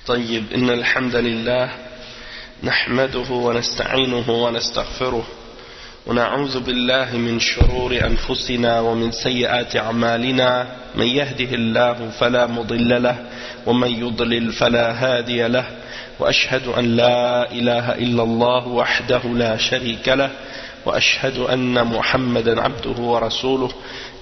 طيب إن الحمد لله نحمده ونستعينه ونستغفره ونعوذ بالله من شرور أنفسنا ومن سيئات أعمالنا من يهده الله فلا مضل له ومن يضلل فلا هادي له وأشهد أن لا إله إلا الله وحده لا شريك له وأشهد أن محمدا عبده ورسوله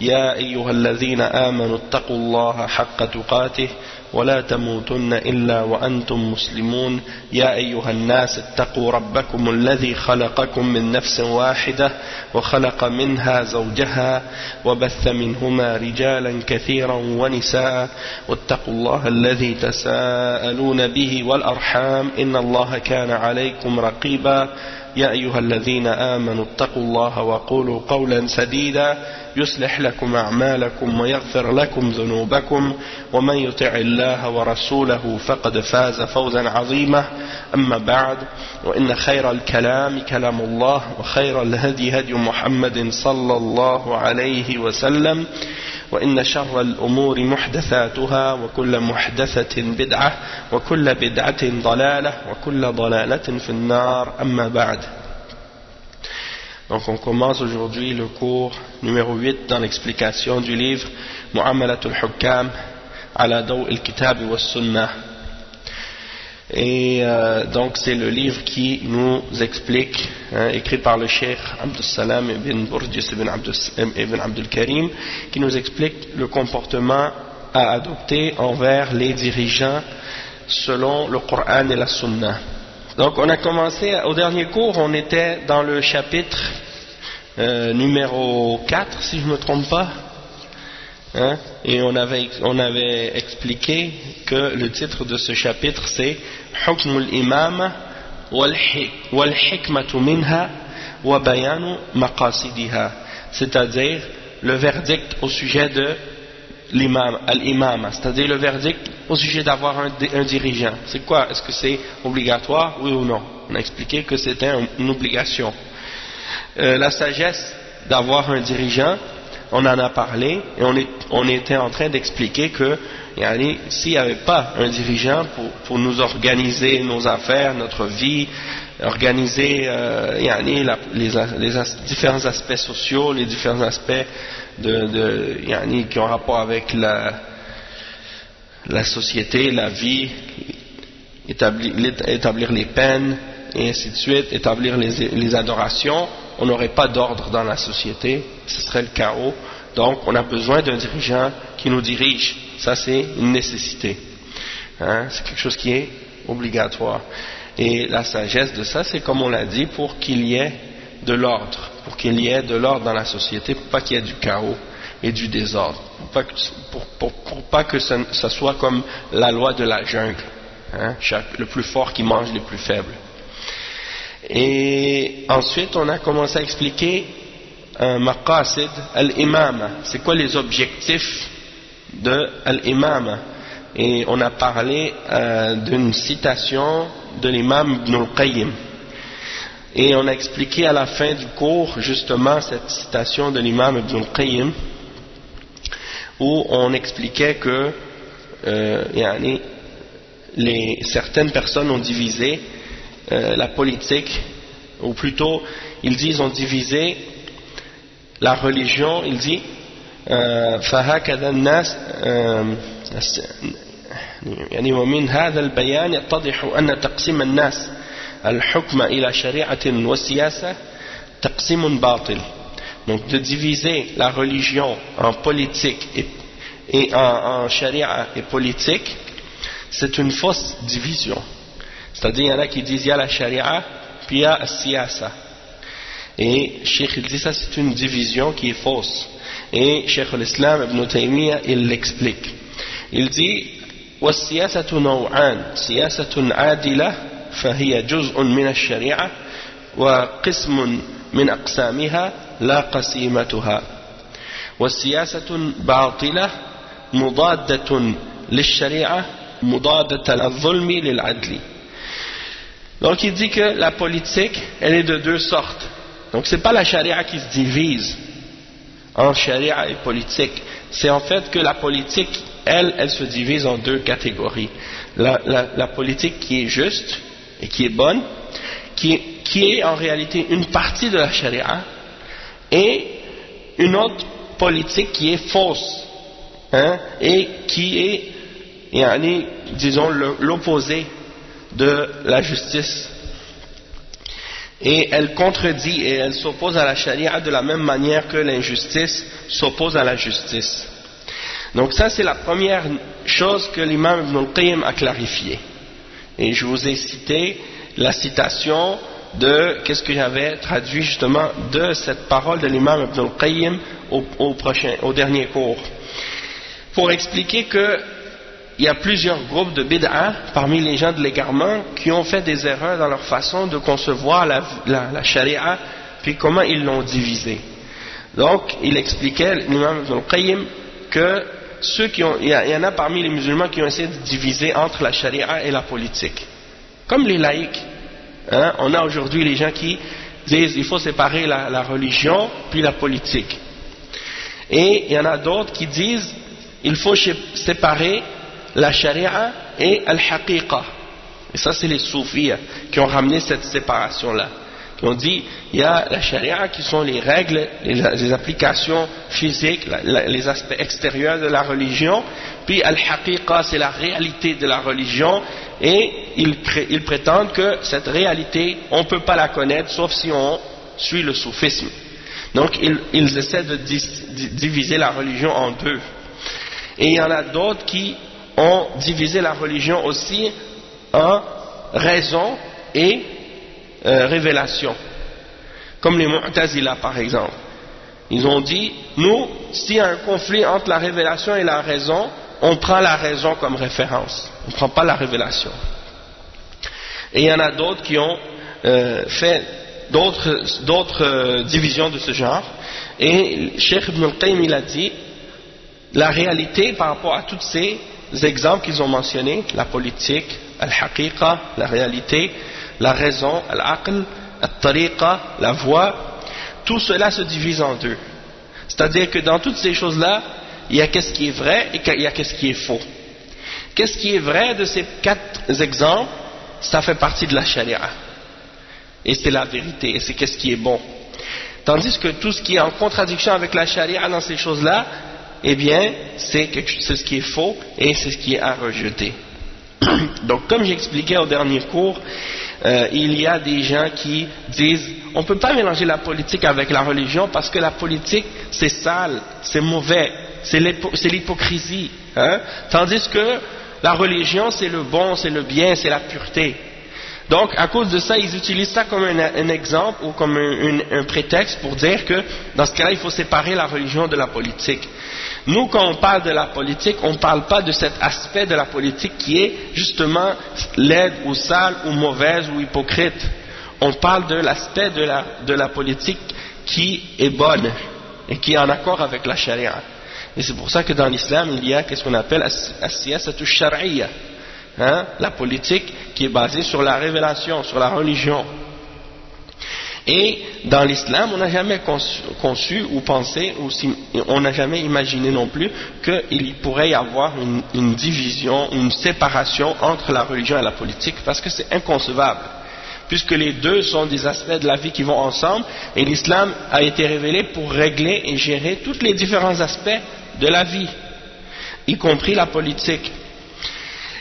يا أيها الذين آمنوا اتقوا الله حق تقاته ولا تموتن إلا وأنتم مسلمون يا أيها الناس اتقوا ربكم الذي خلقكم من نفس واحدة وخلق منها زوجها وبث منهما رجالا كثيرا ونساء واتقوا الله الذي تساءلون به والأرحام إن الله كان عليكم رقيبا يا أيها الذين آمنوا اتقوا الله وقولوا قولا سديدا يصلح لكم أعمالكم ويغفر لكم ذنوبكم ومن يطع الله ورسوله فقد فاز فوزا عظيما أما بعد وإن خير الكلام كلام الله وخير الهدي هدي محمد صلى الله عليه وسلم وإن شر الأمور محدثاتها وكل محدثة بدعة وكل بدعة ضلالة وكل ضلالة في النار أما بعد. Donc on commence aujourd'hui le cours numéro 8 dans l'explication du livre Mu'amalatul Hukam ala Daw al-Kitab wa Sunnah. Et donc c'est le livre qui nous explique, écrit par le Cheikh Abdus Salam ibn Burjis ibn Abdul Karim, qui nous explique le comportement à adopter envers les dirigeants selon le Coran et la Sunna. Donc on a commencé, au dernier cours, on était dans le chapitre numéro 4, si je ne me trompe pas, et on avait expliqué que le titre de ce chapitre c'est Hukmul Imama wal Hikmatu minha wa bayanu maqasidiha, c'est-à-dire le verdict au sujet de l'imama, c'est-à-dire le verdict au sujet d'avoir un dirigeant. C'est quoi? Est-ce que c'est obligatoire, oui ou non? On a expliqué que c'était une obligation. La sagesse d'avoir un dirigeant, on en a parlé et on était en train d'expliquer que s'il n'y avait pas un dirigeant pour nous organiser nos affaires, notre vie, organiser les différents aspects sociaux, les différents aspects qui ont rapport avec la société, la vie, établir les peines et ainsi de suite, établir les adorations, on n'aurait pas d'ordre dans la société, ce serait le chaos. Donc on a besoin d'un dirigeant qui nous dirige, ça c'est une nécessité, c'est quelque chose qui est obligatoire. Et la sagesse de ça, c'est comme on l'a dit, pour qu'il y ait de l'ordre, dans la société, pour pas qu'il y ait du chaos et du désordre, pour pas que ça soit comme la loi de la jungle, le plus fort qui mange les plus faibles. Et ensuite on a commencé à expliquer maqasid al-imama, c'est quoi les objectifs de al-imama, et on a parlé d'une citation de l'imam Ibn al-Qayyim, et on a expliqué à la fin du cours justement cette citation de l'imam Ibn al-Qayyim où on expliquait que certaines personnes ont divisé la politique, ou plutôt ils ont divisé la religion. Il dit فهكذا الناس ومن هذا البيان يتضح أن تقسيم الناس الحكم إلى شريعة والسياسة تقسيم باطل. Donc de diviser la religion en politique et en charia et politique, c'est une fausse division. C'est-à-dire, il y en a qui disent il y a la charia, puis il y a la siyasa. Et Cheikh il dit ça, c'est une division qui est fausse. Et Cheikh l'Islam Ibn Taymiyyah, il l'explique. Il dit والسياسة نوعان سياسة عادلة فهي جزء من الشريعة وقسم من أقسامها لا قسيمتها والسياسة باطلة مضادة للشريعة مضادة للظلم للعدل. Donc il dit que la politique, elle est de deux sortes. Donc c'est pas la charia qui se divise en charia et politique. C'est en fait que la politique, elle se divise en deux catégories. La politique qui est juste et qui est bonne, qui est en réalité une partie de la charia, et une autre politique qui est fausse, et qui est, disons, l'opposé de la justice. Et elle contredit et elle s'oppose à la charia de la même manière que l'injustice s'oppose à la justice. Donc ça, c'est la première chose que l'imam Ibn al-Qayyim a clarifié. Et je vous ai cité la citation de, qu'est-ce que j'avais traduit justement de cette parole de l'imam Ibn al-Qayyim au dernier cours, pour expliquer que il y a plusieurs groupes de bid'a parmi les gens de l'égarement qui ont fait des erreurs dans leur façon de concevoir la charia, puis comment ils l'ont divisée. Donc il expliquait, l'imam Ibn al-Qayyim, que il y en a parmi les musulmans qui ont essayé de diviser entre la charia et la politique, comme les laïcs. On a aujourd'hui les gens qui disent il faut séparer la religion puis la politique, et il y en a d'autres qui disent il faut séparer la charia et al-haqiqa. Et ça, c'est les soufis qui ont ramené cette séparation-là, qui ont dit il y a la charia qui sont les règles, les applications physiques, les aspects extérieurs de la religion, puis al-haqiqa, c'est la réalité de la religion, et ils prétendent que cette réalité, on ne peut pas la connaître sauf si on suit le soufisme. Donc ils essaient de diviser la religion en deux. Et il y en a d'autres qui ont divisé la religion aussi en raison et révélation, comme les Mu'tazila par exemple. Ils ont dit, nous, s'il y a un conflit entre la révélation et la raison, on prend la raison comme référence, on ne prend pas la révélation. Et il y en a d'autres qui ont fait d'autres divisions de ce genre, et Cheikh Ibn al-Qayyim il a dit, la réalité par rapport à tous ces exemples qu'ils ont mentionnés, la politique, al-haqiqa, la réalité, la raison, al-aql, al-tariqa, la voie, tout cela se divise en deux. C'est-à-dire que dans toutes ces choses-là, il y a qu'est-ce qui est vrai et il y a qu'est-ce qui est faux. Qu'est-ce qui est vrai de ces 4 exemples, ça fait partie de la charia. Et c'est la vérité, et c'est qu'est-ce qui est bon. Tandis que tout ce qui est en contradiction avec la charia dans ces choses-là, eh bien, c'est ce qui est faux et c'est ce qui est à rejeter. Donc, comme j'expliquais au dernier cours, il y a des gens qui disent on ne peut pas mélanger la politique avec la religion parce que la politique c'est sale, c'est mauvais, c'est l'hypocrisie, tandis que la religion c'est le bon, c'est le bien, c'est la pureté. Donc à cause de ça ils utilisent ça comme un exemple ou comme un prétexte pour dire que dans ce cas-là il faut séparer la religion de la politique. Nous, quand on parle de la politique, on ne parle pas de cet aspect de la politique qui est justement laide ou sale ou mauvaise ou hypocrite. On parle de l'aspect de la politique qui est bonne et qui est en accord avec la charia. Et c'est pour ça que dans l'islam, il y a ce qu'on appelle as-siyasatu shar'iyya, la politique qui est basée sur la révélation, sur la religion. Et dans l'islam, on n'a jamais conçu ou pensé, on n'a jamais imaginé non plus qu'il pourrait y avoir une division, une séparation entre la religion et la politique, parce que c'est inconcevable, puisque les deux sont des aspects de la vie qui vont ensemble, et l'islam a été révélé pour régler et gérer tous les différents aspects de la vie, y compris la politique.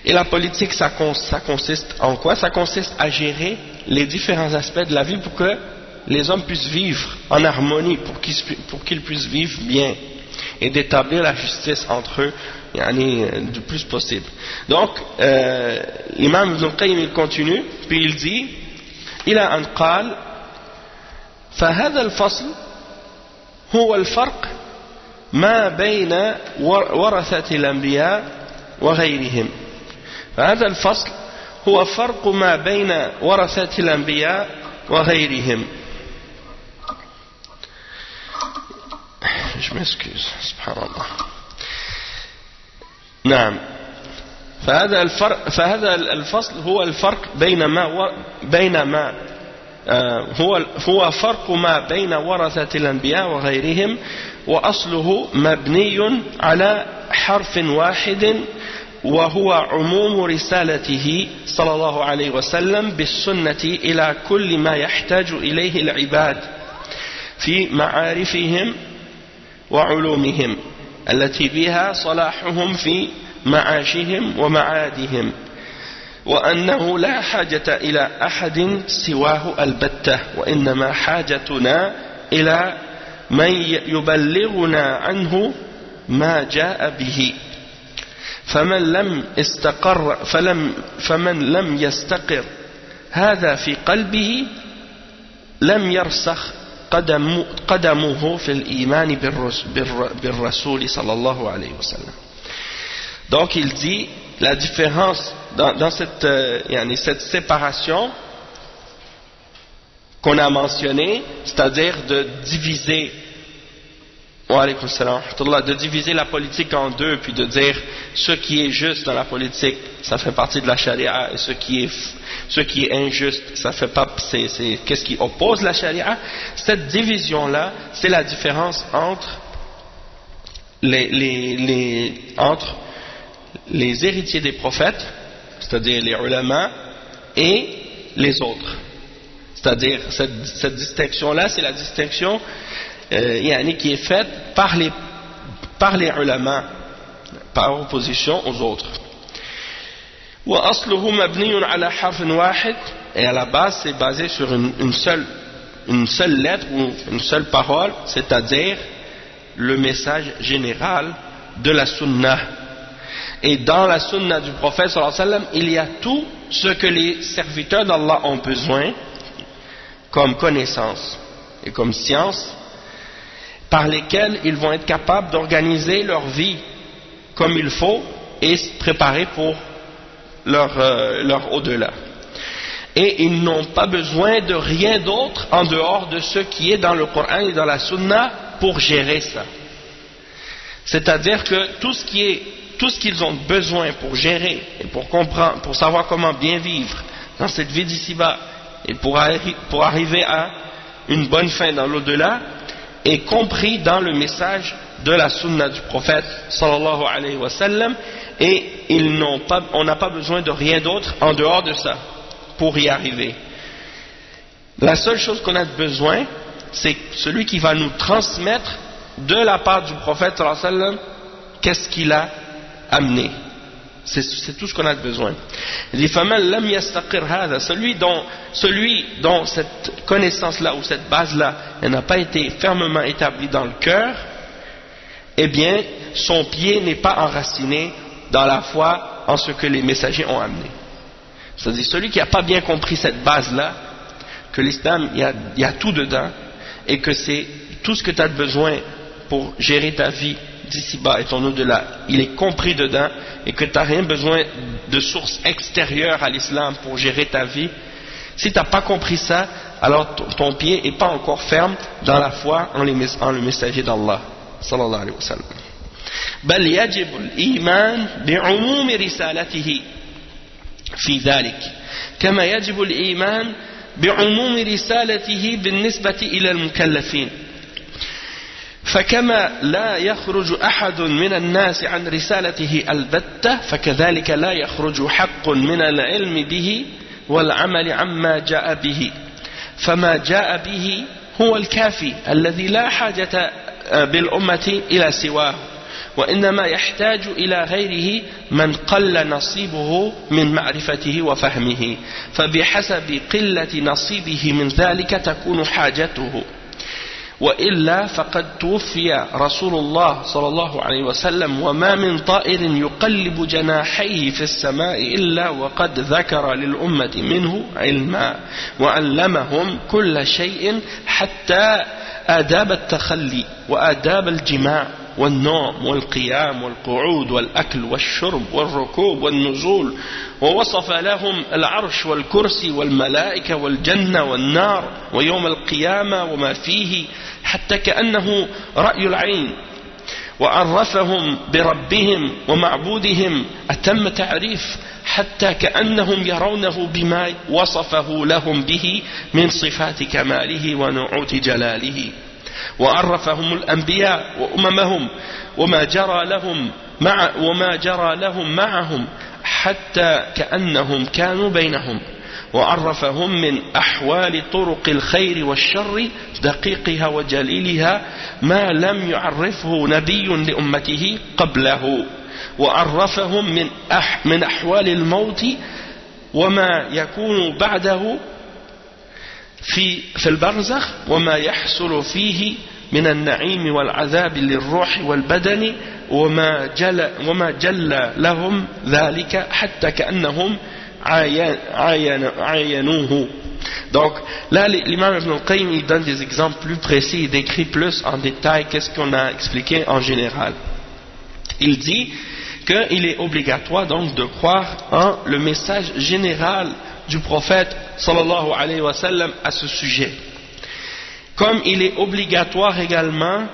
Et la politique, ça consiste en quoi? Ça consiste à gérer les différents aspects de la vie pour que les hommes puissent vivre en harmonie, pour qu'ils puissent vivre bien, et d'établir la justice entre eux du plus possible. Donc, l'imam Ibn al-Qayyim il continue, puis il dit إلى أن قال فهذا الفصل هو الفرق ما بين ورثة الأنبياء وغيرهم. فهذا الفصل هو فرق ما بين ورثة الأنبياء وغيرهم. Je m'excuse, subhanallah. نعم. فهذا الفصل هو الفرق هو فرق ما بين ورثة الأنبياء وغيرهم وأصله مبني على حرف واحد وهو عموم رسالته صلى الله عليه وسلم بالسنة إلى كل ما يحتاج إليه العباد في معارفهم وعلومهم التي بها صلاحهم في معاشهم ومعادهم وأنه لا حاجة إلى أحد سواه البتة وإنما حاجتنا إلى من يبلغنا عنه ما جاء به فمن لم يستقر هذا في قلبه لم يرسخ قدمه في الإيمان بالرسول صلى الله عليه وسلم. Donc il dit la différence dans cette séparation qu'on a mentionnée, c'est-à-dire de diviser de diviser la politique en deux, puis de dire ce qui est juste dans la politique, ça fait partie de la charia, et ce qui est injuste, ça fait pas, c'est qu'est-ce qui oppose la charia. Cette division-là, c'est la différence entre entre les héritiers des prophètes, c'est-à-dire les ulama, et les autres. C'est-à-dire cette distinction-là, c'est la distinction qui est faite par les ulama, par opposition aux autres. Et à la base, c'est basé sur une seule lettre ou une seule parole, c'est-à-dire le message général de la sunna. Et dans la sunna du prophète sallallahu alayhi wa sallam, il y a tout ce que les serviteurs d'Allah ont besoin comme connaissance et comme science, par lesquels ils vont être capables d'organiser leur vie comme il faut et se préparer pour leur au-delà. Et ils n'ont pas besoin de rien d'autre en dehors de ce qui est dans le Coran et dans la Sunna pour gérer ça. C'est-à-dire que tout ce qu'ils ont besoin pour gérer et pour comprendre, pour savoir comment bien vivre dans cette vie d'ici-bas et pour arriver à une bonne fin dans l'au-delà, est compris dans le message de la sunna du prophète sallallahu alayhi wa sallam, et on n'a pas besoin de rien d'autre en dehors de ça pour y arriver. La seule chose qu'on a besoin, c'est celui qui va nous transmettre de la part du prophète sallallahu alayhi wa sallam qu'est-ce qu'il a amené. C'est tout ce qu'on a besoin. Il dit celui dont cette connaissance-là ou cette base-là n'a pas été fermement établie dans le cœur, eh bien son pied n'est pas enraciné dans la foi en ce que les messagers ont amené. C'est-à-dire celui qui n'a pas bien compris cette base-là, que l'islam, il y a tout dedans, et que c'est tout ce que tu as besoin pour gérer ta vie d'ici-bas et ton au-delà, il est compris dedans, et que tu n'as rien besoin de source extérieure à l'islam pour gérer ta vie. Si tu n'as pas compris ça, alors ton pied n'est pas encore ferme dans la foi en le messager d'Allah sallallahu alayhi wa sallam. بل يجب الإيمان بعموم رسالته في ذلك كما يجب الإيمان بعموم رسالته بالنسبة إلى المكلفين. فكما لا يخرج أحد من الناس عن رسالته البتة فكذلك لا يخرج حق من العلم به والعمل عما جاء به. فما جاء به هو الكافي الذي لا حاجة بالأمة إلى سواه، وإنما يحتاج إلى غيره من قل نصيبه من معرفته وفهمه، فبحسب قلة نصيبه من ذلك تكون حاجته. وإلا فقد توفي رسول الله صلى الله عليه وسلم وما من طائر يقلب جناحيه في السماء إلا وقد ذكر للأمة منه علما وعلمهم كل شيء حتى آداب التخلي وآداب الجماع والنوم والقيام والقعود والأكل والشرب والركوب والنزول، ووصف لهم العرش والكرسي والملائكة والجنة والنار ويوم القيامة وما فيه حتى كأنه رأي العين، وعرفهم بربهم ومعبودهم أتم تعريف حتى كأنهم يرونه بما وصفه لهم به من صفات كماله ونعوت جلاله. وعرفهم الأنبياء وأممهم وما جرى لهم معهم حتى كأنهم كانوا بينهم وعرفهم من أحوال طرق الخير والشر دقيقها وجليلها ما لم يعرفه نبي لأمته قبله وعرفهم من أحوال الموت وما يكون بعده في البرزخ وما يحصل فيه من النعيم والعذاب للروح والبدن وما جل لهم ذلك حتى كأنهم عاينوه. Donc là l'imam Ibn al-Qayyim il donne des exemples plus précis, il décrit plus en détail qu'est-ce qu'on a expliqué en général. Il dit qu'il est obligatoire donc de croire en le message général du prophète sallallahu alayhi wa sallam à ce sujet. Comme il est obligatoire également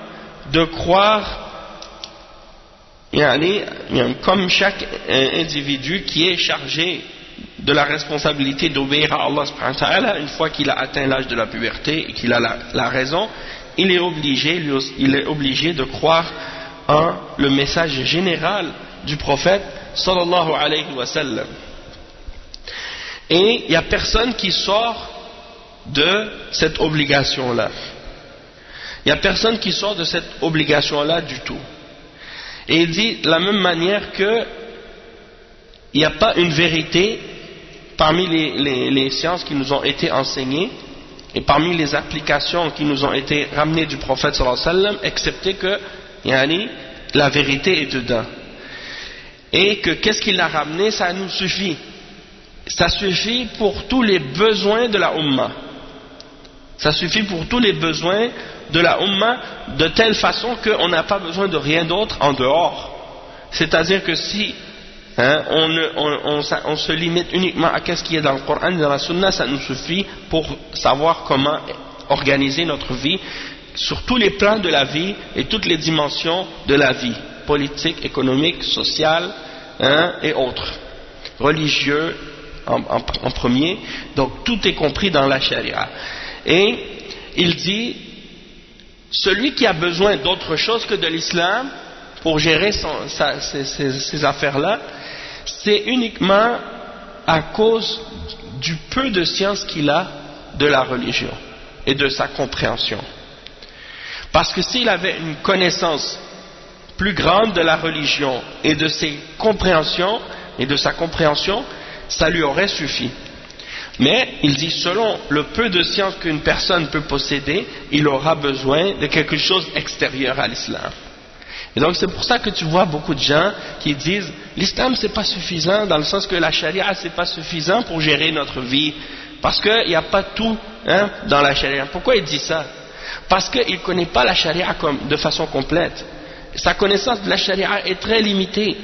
de croire comme chaque individu qui est chargé de la responsabilité d'obéir à Allah subhanahu wa ta'ala, une fois qu'il a atteint l'âge de la puberté et qu'il a la raison, il est obligé de croire en le message général du prophète sallallahu alayhi wa sallam. Et il n'y a personne qui sort de cette obligation-là. Il n'y a personne qui sort de cette obligation-là du tout. Et il dit de la même manière que il n'y a pas une vérité parmi les sciences qui nous ont été enseignées et parmi les applications qui nous ont été ramenées du prophète sallallahu alayhi wa sallam, excepté que la vérité est dedans. Et que qu'est-ce qu'il a ramené, ça nous suffit. Ça suffit pour tous les besoins de la Ummah. Ça suffit pour tous les besoins de la Ummah de telle façon qu'on n'a pas besoin de rien d'autre en dehors. C'est-à-dire que si on se limite uniquement à ce qui est dans le Coran et dans la Sunna, ça nous suffit pour savoir comment organiser notre vie sur tous les plans de la vie et toutes les dimensions de la vie, politique, économique, sociale et autres, religieux en premier. Donc tout est compris dans la charia. Et il dit, celui qui a besoin d'autre chose que de l'islam pour gérer ces affaires-là, c'est uniquement à cause du peu de science qu'il a de la religion et de sa compréhension. Parce que s'il avait une connaissance plus grande de la religion et de ses compréhensions et de sa compréhension, ça lui aurait suffi. Mais il dit, selon le peu de science qu'une personne peut posséder, il aura besoin de quelque chose extérieur à l'islam. Et donc c'est pour ça que tu vois beaucoup de gens qui disent l'islam c'est pas suffisant, dans le sens que la charia c'est pas suffisant pour gérer notre vie, parce qu'il n'y a pas tout dans la charia. Pourquoi il dit ça? Parce qu'il ne connaît pas la charia de façon complète. Sa connaissance de la charia est très limitée.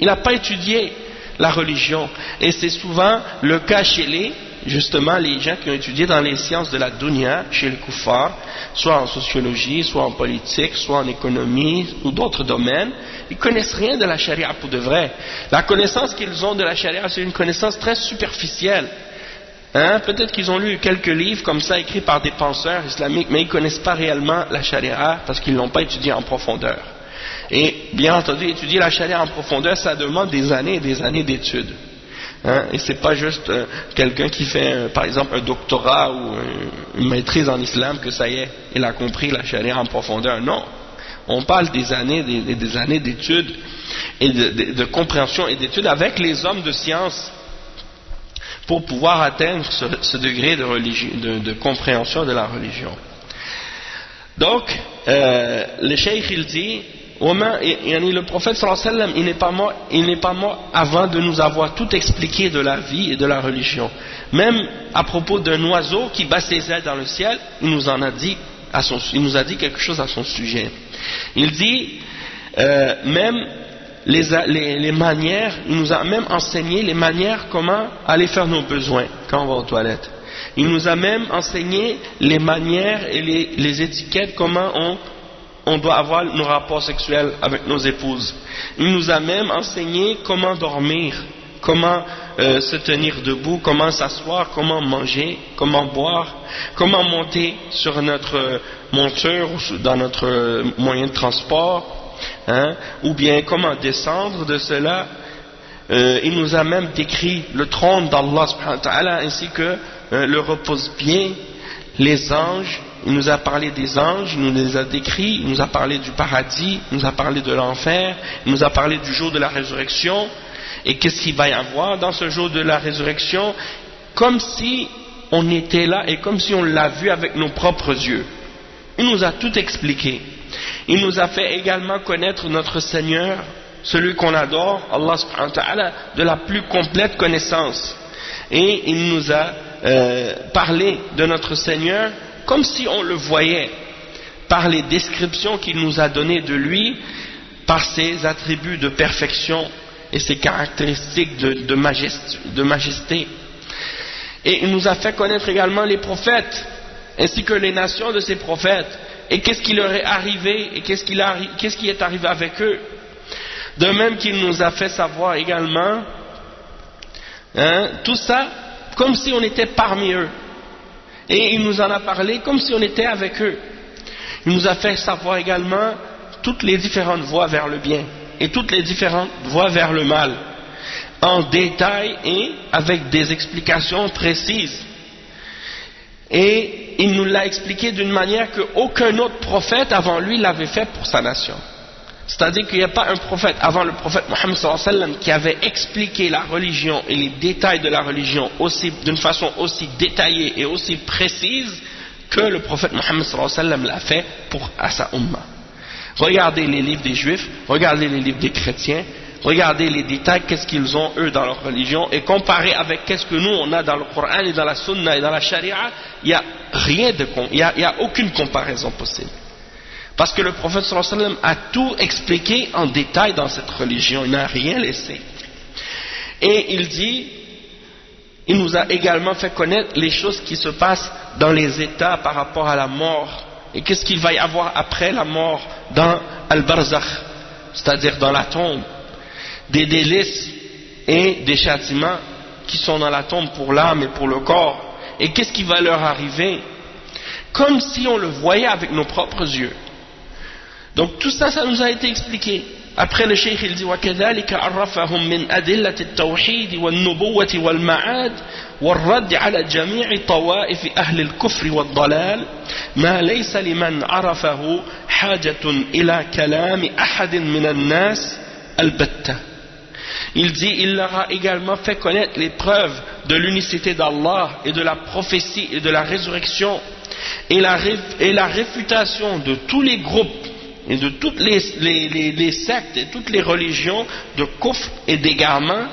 Il n'a pas étudié la religion, et c'est souvent le cas chez justement les gens qui ont étudié dans les sciences de la dunya, chez les kuffars, soit en sociologie, soit en politique, soit en économie ou d'autres domaines. Ils connaissent rien de la charia pour de vrai. La connaissance qu'ils ont de la charia, c'est une connaissance très superficielle. Peut-être qu'ils ont lu quelques livres comme ça écrits par des penseurs islamiques, mais ils ne connaissent pas réellement la charia parce qu'ils ne l'ont pas étudiée en profondeur. Et bien entendu, étudier la charia en profondeur, ça demande des années et des années d'études. Et c'est pas juste quelqu'un qui fait par exemple un doctorat ou une maîtrise en islam que ça y est, il a compris la charia en profondeur. Non, on parle des années des années d'études et de compréhension et d'études avec les hommes de science pour pouvoir atteindre ce degré de compréhension de la religion. Donc le cheikh il dit, le prophète sallallahu alayhi wa sallam, il n'est pas mort avant de nous avoir tout expliqué de la vie et de la religion. Même à propos d'un oiseau qui bat ses ailes dans le ciel, il nous a dit quelque chose à son sujet. Il dit même les manières, il nous a même enseigné les manières comment aller faire nos besoins quand on va aux toilettes. Il nous a même enseigné les manières et les étiquettes, comment on doit avoir nos rapports sexuels avec nos épouses. Il nous a même enseigné comment dormir comment se tenir debout, comment s'asseoir, comment manger, comment boire, comment monter sur notre monture ou dans notre moyen de transport, hein, ou bien comment descendre de cela. Il nous a même décrit le trône d'Allah subhanahu wa ta'ala ainsi que le repose-pied, les anges. Il nous a parlé des anges, il nous les a décrits, il nous a parlé du paradis, il nous a parlé de l'enfer, il nous a parlé du jour de la résurrection, et qu'est-ce qu'il va y avoir dans ce jour de la résurrection, comme si on était là et comme si on l'a vu avec nos propres yeux. Il nous a tout expliqué. Il nous a fait également connaître notre Seigneur, celui qu'on adore, Allah subhanahu wa ta'ala, de la plus complète connaissance. Et il nous a parlé de notre Seigneur comme si on le voyait, par les descriptions qu'il nous a données de lui, par ses attributs de perfection et ses caractéristiques de majesté. Et il nous a fait connaître également les prophètes, ainsi que les nations de ces prophètes, et qu'est-ce qui leur est arrivé, et qu'est-ce qui est arrivé avec eux. De même qu'il nous a fait savoir également, hein, tout ça, comme si on était parmi eux. Et il nous en a parlé comme si on était avec eux. Il nous a fait savoir également toutes les différentes voies vers le bien et toutes les différentes voies vers le mal, en détail et avec des explications précises. Et il nous l'a expliqué d'une manière qu'aucun autre prophète avant lui l'avait fait pour sa nation. C'est-à-dire qu'il n'y a pas un prophète avant le prophète Mohammed sallallahu alayhi wa sallam qui avait expliqué la religion et les détails de la religion d'une façon aussi détaillée et aussi précise que le prophète Mohammed sallallahu alayhi wa sallam l'a fait à sa umma. Regardez les livres des juifs, regardez les livres des chrétiens, regardez les détails, qu'est-ce qu'ils ont eux dans leur religion, et comparez avec qu'est-ce que nous on a dans le Coran et dans la Sunna et dans la Sharia, il n'y a aucune comparaison possible. Parce que le prophète sallallahu alayhi wa sallam a tout expliqué en détail dans cette religion, il n'a rien laissé. Et il dit, il nous a également fait connaître les choses qui se passent dans les états par rapport à la mort, et qu'est-ce qu'il va y avoir après la mort dans Al-Barzakh, c'est-à-dire dans la tombe, des délices et des châtiments qui sont dans la tombe pour l'âme et pour le corps, et qu'est-ce qui va leur arriver, comme si on le voyait avec nos propres yeux. Donc tout ça, ça nous a été expliqué. Après le cheikh il dit وَكَذَلِكَ عَرَّفَهُمْ مِنْ أَدِلَّةِ التَّوْحِيدِ وَالنُّبُوَّةِ وَالْمَعَادِ وَالرَّدِّ عَلَى جَمِيعِ طَوَائِفِ أَهْلِ الْكُفْرِ وَالضَّلَالِ مَا لَيْسَ لِمَنْ عَرَفَهُ حَاجَةٌ إِلَى كَلَامِ أَحَدٍ مِنَ النَّاسِ الْبَتَّةِ. Il dit, il leur a également fait connaître les preuves de l'unicité d'Allah et de la prophétie et de la résurrection et la réfutation de tous les groupes et de toutes les sectes et toutes les religions de kufr et d'égarement,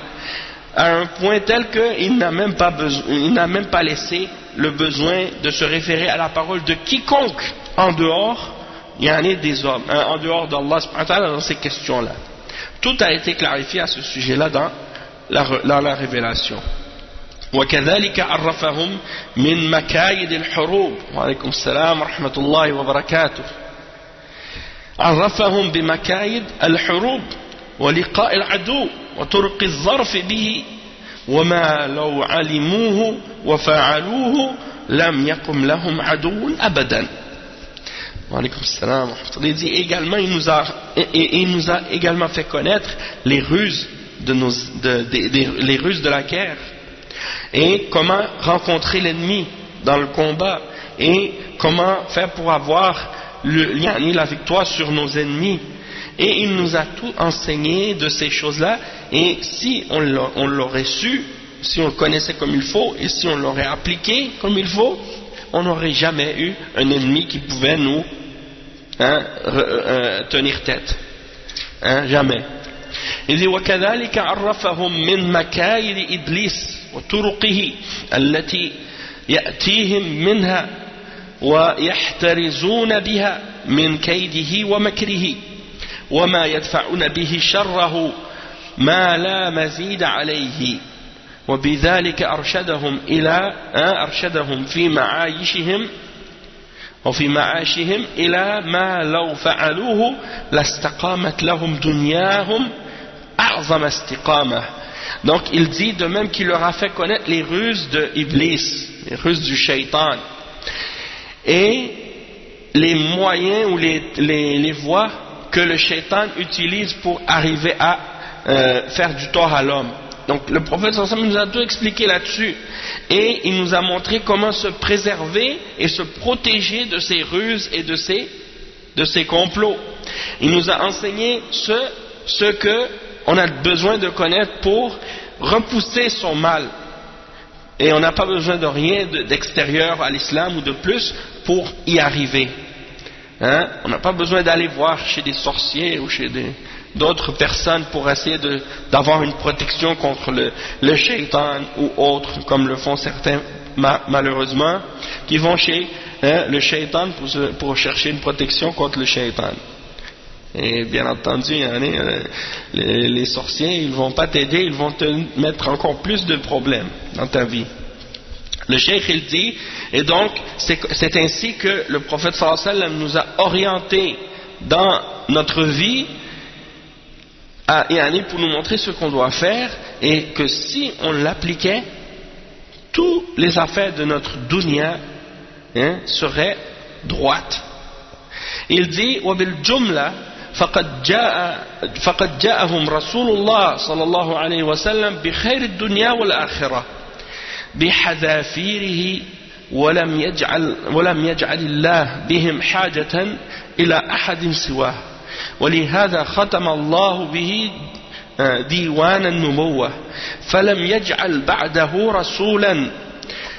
à un point tel qu'il n'a même pas laissé le besoin de se référer à la parole de quiconque en dehors, des hommes, en dehors d'Allah subhanahu wa ta'ala dans ces questions-là. Tout a été clarifié à ce sujet-là dans la révélation. وكذلك عرفهم من مكايد الحروب وعليكم السلام ورحمة الله وبركاته عرفهم بمكايد الحروب ولقاء العدو وطرق الظرف به وما لو علموه وفعلوه لم يكن لهم عدو أبدا. وعليكم السلام ورحمة الله. Il dit également, il nous a également fait connaître les ruses les ruses de la guerre et comment rencontrer l'ennemi dans le combat et comment faire pour avoir la victoire sur nos ennemis. Et il nous a tout enseigné de ces choses-là, et si on l'aurait su, si on le connaissait comme il faut et si on l'aurait appliqué comme il faut, on n'aurait jamais eu un ennemi qui pouvait nous tenir tête, jamais. Il dit وكذلك عرفهم من مكايد إبليس وطرقه التي يأتيهم منها ويحترزون بها من كيده ومكره وما يدفعون به شره ما لا مزيد عليه وبذلك أرشدهم في معايشهم وفي معاشهم إلى ما لو فعلوه لاستقامت لهم دنياهم أعظم استقامة. Donc il dit de même qu'il leur a fait connaître les ruses de Iblis, les ruses du shaitan, et les moyens ou les voies que le shaitan utilise pour arriver à faire du tort à l'homme. Donc le prophète sallallahu alayhi wa sallam nous a tout expliqué là-dessus, et il nous a montré comment se préserver et se protéger de ces ruses et de ces complots. Il nous a enseigné ce que on a besoin de connaître pour repousser son mal, et on n'a pas besoin de rien d'extérieur à l'islam ou de plus pour y arriver. On n'a pas besoin d'aller voir chez des sorciers ou chez d'autres personnes pour essayer d'avoir une protection contre le shaitan ou autre, comme le font certains malheureusement, qui vont chez le shaitan pour chercher une protection contre le shaitan. Et bien entendu, les sorciers, ils vont pas t'aider, ils vont te mettre encore plus de problèmes dans ta vie. Le cheikh il dit, et donc c'est ainsi que le prophète sallallahu alayhi wa sallam nous a orientés dans notre vie pour nous montrer ce qu'on doit faire, et que si on l'appliquait, toutes les affaires de notre dunya seraient droites. Il dit وبالجملة فقد جاءهم رسول الله صلى الله عليه وسلم بخير الدنيا والآخرة بحذافيره ولم يجعل الله بهم حاجة إلى أحد سواه ولهذا ختم الله به ديوان النبوة فلم يجعل بعده رسولا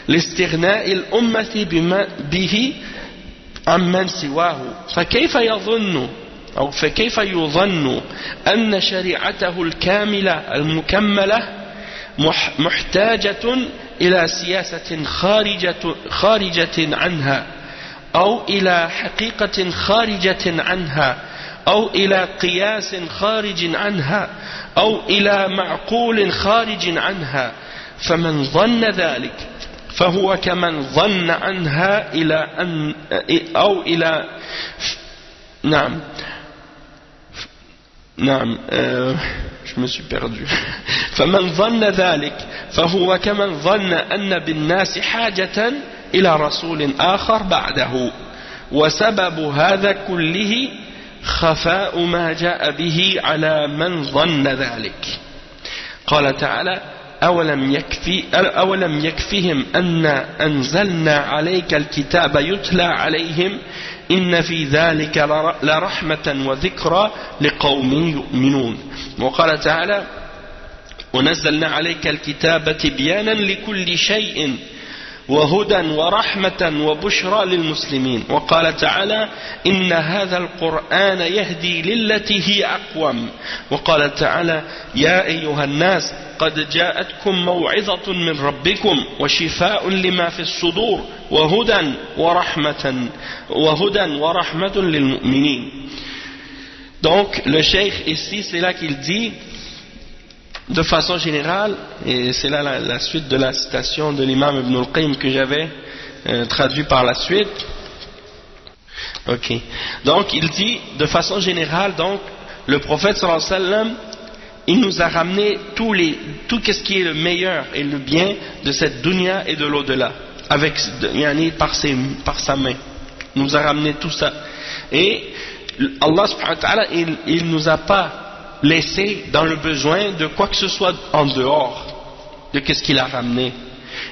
لاستغناء الأمة به عمن سواه فكيف يظن أن شريعته الكاملة المكملة محتاجة إلى سياسة خارجة عنها أو إلى حقيقة خارجة عنها أو إلى قياس خارج عنها أو إلى معقول خارج عنها فمن ظن ذلك فهو كمن ظن عنها إلى أن أو إلى je me suis perdu. فمن ظن ذلك فهو كمن ظن أن بالناس حاجة إلى رسول آخر بعده وسبب هذا كله خفاء ما جاء به على من ظن ذلك. قال تعالى أولم يكفهم أن أنزلنا عليك الكتاب يتلى عليهم إن في ذلك لرحمة وذكرى لقوم يؤمنون. وقال تعالى ونزلنا عليك الكتاب تبيانا لكل شيء وهدى ورحمة وبشرى للمسلمين. وقال تعالى إن هذا القرآن يهدي للتي هي أقوم. وقال تعالى يا أيها الناس قد جاءتكم موعظة من ربكم وشفاء لما في الصدور وهدى ورحمة للمؤمنين. Donc le cheikh ici, c'est là qu'il dit de façon générale, et c'est là la suite de la citation de l'imam Ibn al-Qayyim que j'avais traduit par la suite. Ok. Donc il dit de façon générale, donc le prophète sallallahu alayhi wa sallam, il nous a ramené tout ce qui est le meilleur et le bien de cette dunya et de l'au-delà, avec par sa main. Il nous a ramené tout ça. Et Allah subhanahu wa ta'ala, il nous a pas laissé dans le besoin de quoi que ce soit en dehors de ce qu'il a ramené.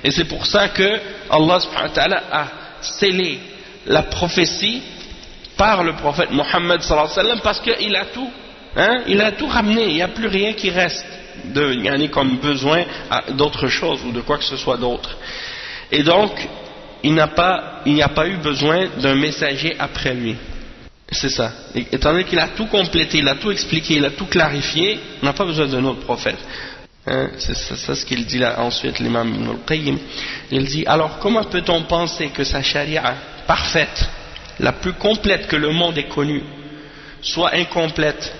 Et c'est pour ça que Allah subhanahu wa ta'ala a scellé la prophétie par le prophète Mohammed sallallahu alayhi wa sallam, parce qu'il a tout, il a tout ramené, il n'y a plus rien qui reste comme besoin d'autre chose ou de quoi que ce soit d'autre. Et donc il n'y a pas eu besoin d'un messager après lui. C'est ça. Et, étant donné qu'il a tout complété, il a tout expliqué, il a tout clarifié, on n'a pas besoin d'un autre prophète. C'est ça ce qu'il dit là ensuite, l'imam Ibn al-Qayyim. Il dit, alors comment peut-on penser que sa charia parfaite, la plus complète que le monde ait connue, soit incomplète,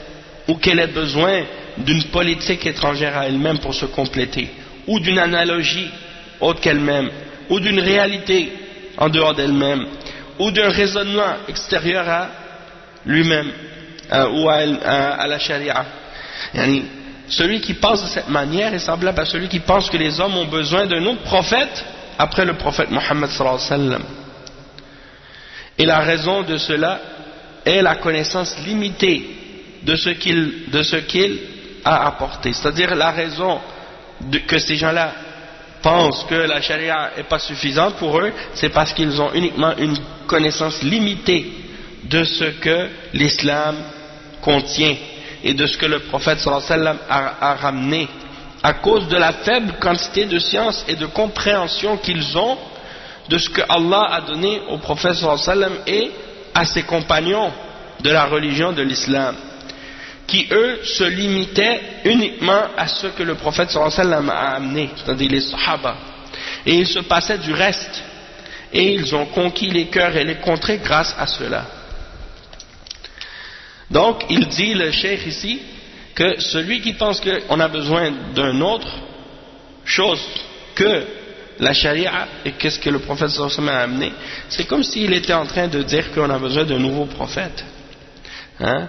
ou qu'elle ait besoin d'une politique étrangère à elle-même pour se compléter, ou d'une analogie autre qu'elle-même, ou d'une réalité en dehors d'elle-même, ou d'un raisonnement extérieur à lui-même ou à la charia. celui qui pense de cette manière est semblable à celui qui pense que les hommes ont besoin d'un autre prophète après le prophète Mohammed sallallahu alayhi wa sallam. Et la raison de cela est la connaissance limitée de ce qu'il a apporté. C'est-à-dire la raison que ces gens-là pensent que la charia n'est pas suffisante pour eux, c'est parce qu'ils ont uniquement une connaissance limitée de ce que l'islam contient et de ce que le prophète sallallahu alayhi wa sallam a ramené, à cause de la faible quantité de science et de compréhension qu'ils ont de ce que Allah a donné au prophète sallallahu alayhi wa sallam et à ses compagnons de la religion de l'islam, qui eux se limitaient uniquement à ce que le prophète sallallahu alayhi wa sallam a amené, c'est-à-dire les sahaba, et ils se passaient du reste, et ils ont conquis les cœurs et les contrées grâce à cela. Donc il dit, le cheikh ici, que celui qui pense qu'on a besoin d'une autre chose que la charia et qu'est-ce que le prophète sallallahu alayhi wa sallam a amené, c'est comme s'il était en train de dire qu'on a besoin d'un nouveau prophète. Hein?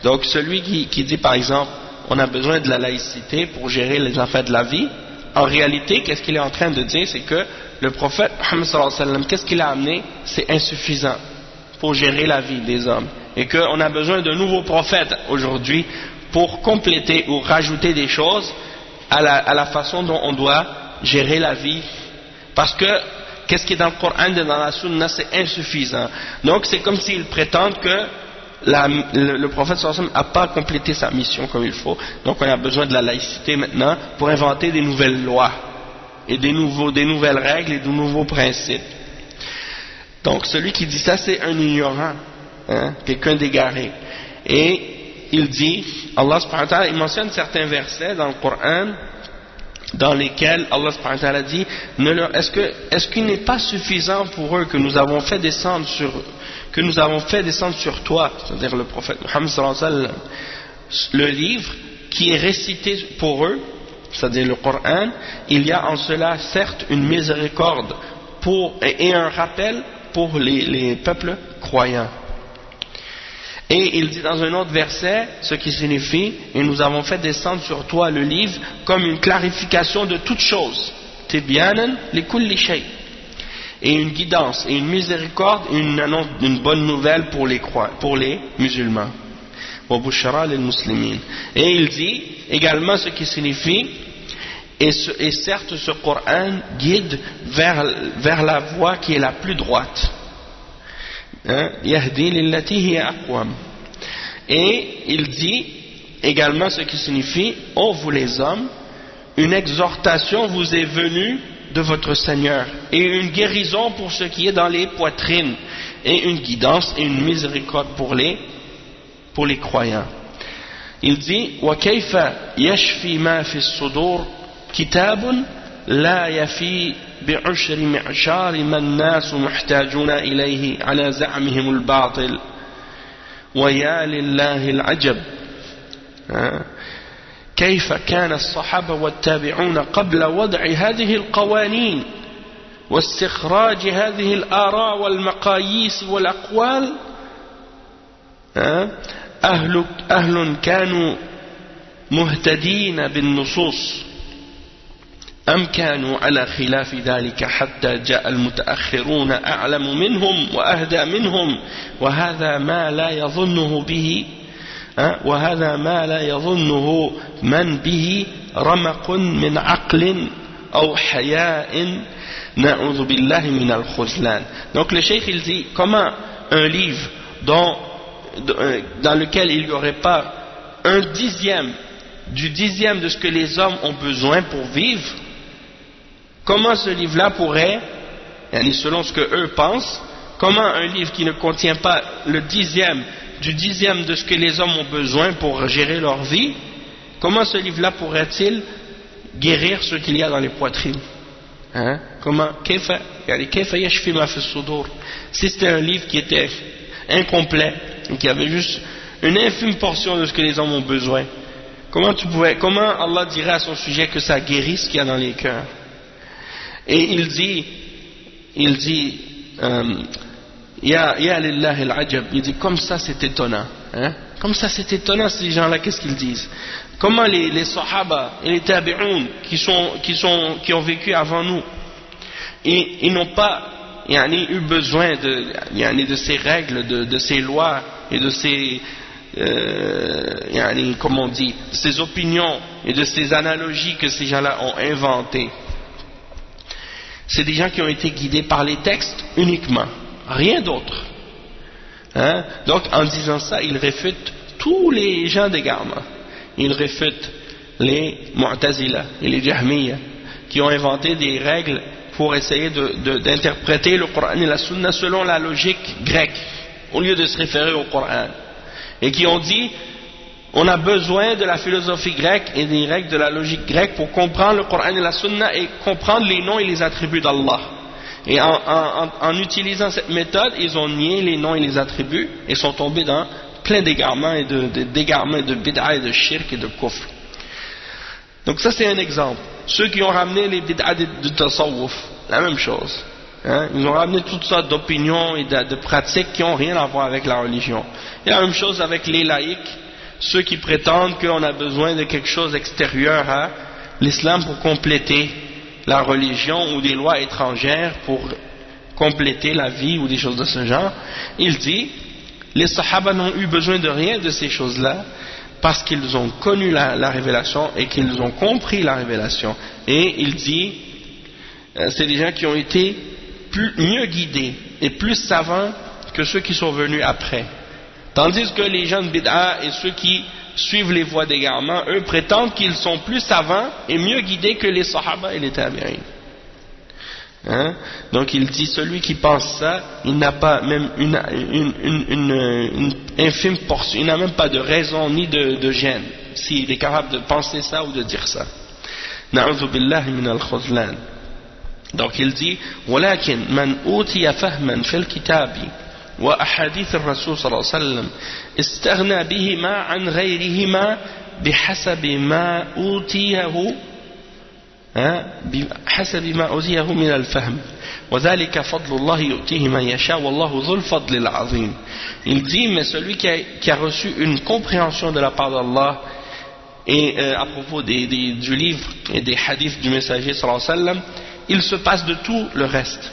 Donc celui qui dit par exemple on a besoin de la laïcité pour gérer les affaires de la vie, en réalité qu'est-ce qu'il est en train de dire, c'est que le prophète Muhammad sallallahu alayhi wa sallam, qu'est-ce qu'il a amené, c'est insuffisant pour gérer la vie des hommes, et qu'on a besoin d'un nouveau prophète aujourd'hui pour compléter ou rajouter des choses à la façon dont on doit gérer la vie, parce que qu'est-ce qui est dans le Coran et dans la Sunna, c'est insuffisant. Donc c'est comme s'ils prétendent que le prophète sallallahu alayhi wa sallam n'a pas complété sa mission comme il faut, donc on a besoin de la laïcité maintenant pour inventer des nouvelles lois et des nouvelles règles et de nouveaux principes. Donc celui qui dit ça, c'est un ignorant, hein, quelqu'un d'égaré. Et il dit, Allah subhanahu wa ta'ala, il mentionne certains versets dans le Coran dans lesquels Allah subhanahu wa ta'ala dit, est-ce qu'il n'est pas suffisant pour eux que nous avons fait descendre sur toi, c'est-à-dire le prophète Muhammad sallallahu alayhi wa sallam, le livre qui est récité pour eux, c'est-à-dire le Coran, il y a en cela certes une miséricorde et un rappel pour les peuples croyants. Et il dit dans un autre verset, ce qui signifie, et nous avons fait descendre sur toi le livre comme une clarification de toutes choses, tibyanan li kulli shay, et une guidance et une miséricorde et une bonne nouvelle pour les musulmans. Wa bushra lil muslimin. Et il dit également ce qui signifie, et certes ce Coran guide vers la voie qui est la plus droite. Yahdi lillati hiya aqwam. Et il dit également ce qui signifie, ô vous les hommes, une exhortation vous est venue de votre Seigneur, et une guérison pour ce qui est dans les poitrines, et une guidance et une miséricorde pour les croyants. Il dit wa kayfa yashfi ma fi as-sudur kitabun la yafi بعشر معشار ما الناس محتاجون إليه على زعمهم الباطل ويا لله العجب كيف كان الصحابة والتابعون قبل وضع هذه القوانين واستخراج هذه الآراء والمقاييس والأقوال أهل كانوا مهتدين بالنصوص أم كانوا على خلاف ذلك حتى جاء المتأخرون أعلم منهم وأهدى منهم وهذا ما لا يظنه من به رمق من عقل أو حياء نعوذ بالله من الخذلان. Donc le cheikh il dit, comment un livre dans lequel il n'y aurait pas un dixième du dixième de ce que les hommes ont besoin pour vivre, comment ce livre-là pourrait, selon ce que eux pensent, comment un livre qui ne contient pas le dixième du dixième de ce que les hommes ont besoin pour gérer leur vie, comment ce livre-là pourrait-il guérir ce qu'il y a dans les poitrines? Comment? Si c'était un livre qui était incomplet, et qui avait juste une infime portion de ce que les hommes ont besoin, comment Allah dirait à son sujet que ça guérit ce qu'il y a dans les cœurs? Et il dit Ya lillahi al-ajab, il dit comme ça c'est étonnant, Comme ça, c'est étonnant, ces gens-là, qu'est-ce qu'ils disent? Comment les Sahaba et les Tabi'un qui ont vécu avant nous, ils n'ont pas eu besoin de ces règles, de ces lois et de ces, comme on dit, ces opinions et de ces analogies que ces gens-là ont inventées. C'est des gens qui ont été guidés par les textes uniquement, rien d'autre. Hein? Donc, en disant ça, ils réfutent tous les gens d'égarement. Ils réfutent les Mu'tazila et les Jahmiya qui ont inventé des règles pour essayer d'interpréter le Coran et la Sunna selon la logique grecque, au lieu de se référer au Coran. Et qui ont dit, on a besoin de la philosophie grecque et des règles de la logique grecque pour comprendre le Coran et la Sunna et comprendre les noms et les attributs d'Allah. Et en utilisant cette méthode, ils ont nié les noms et les attributs et sont tombés dans plein d'égarements et de bid'a et de shirk et de kufr. Donc ça c'est un exemple. Ceux qui ont ramené les bid'a de tasawwuf, la même chose. Hein? Ils ont ramené toutes sortes d'opinions et de pratiques qui n'ont rien à voir avec la religion. Et la même chose avec les laïcs, ceux qui prétendent qu'on a besoin de quelque chose extérieur à l'islam pour compléter la religion ou des lois étrangères pour compléter la vie ou des choses de ce genre. Il dit, les Sahaba n'ont eu besoin de rien de ces choses-là parce qu'ils ont connu la révélation et qu'ils ont compris la révélation. Et il dit, c'est des gens qui ont été mieux guidés et plus savants que ceux qui sont venus après. Tandis que les gens de bid'a et ceux qui suivent les voies d'égarement, eux prétendent qu'ils sont plus savants et mieux guidés que les Sahaba et les Tabi'in. Hein? Donc il dit, celui qui pense ça, il n'a pas même une infime portion, il n'a même pas de raison ni de gêne s'il est capable de penser ça ou de dire ça. Na'udhu billahi min al-khuzlan. Donc il dit, ولكن من أوتي فهما في الكتاب وأحاديث الرسول صلى الله عليه وسلم استغنى بهما عن غيرهما بحسب ما أوتيه من الفهم وذلك فضل الله يؤتيه من يشاء والله ذو الفضل العظيم. Il dit, mais celui qui a reçu une compréhension de la part d'Allah et à propos du livre et des hadiths du messager sallallahu alayhi wa sallam, il se passe de tout le reste.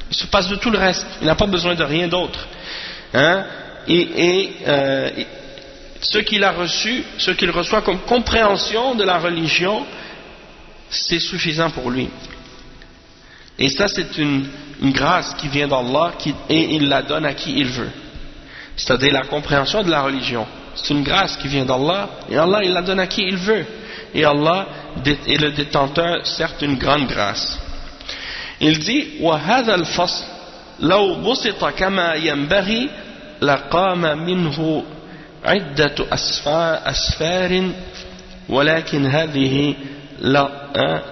Il se passe de tout le reste. Il n'a pas besoin de rien d'autre. Hein? Ce qu'il a reçu, ce qu'il reçoit comme compréhension de la religion, c'est suffisant pour lui. Et ça, c'est une grâce qui vient d'Allah et il la donne à qui il veut. C'est-à-dire la compréhension de la religion. C'est une grâce qui vient d'Allah et Allah, il la donne à qui il veut. Et Allah est le détenteur, certes, d'une grande grâce. Il dit, وهذا الفصل لو بسط كما ينبغي لقام منه عدة أسفار ولكن هذه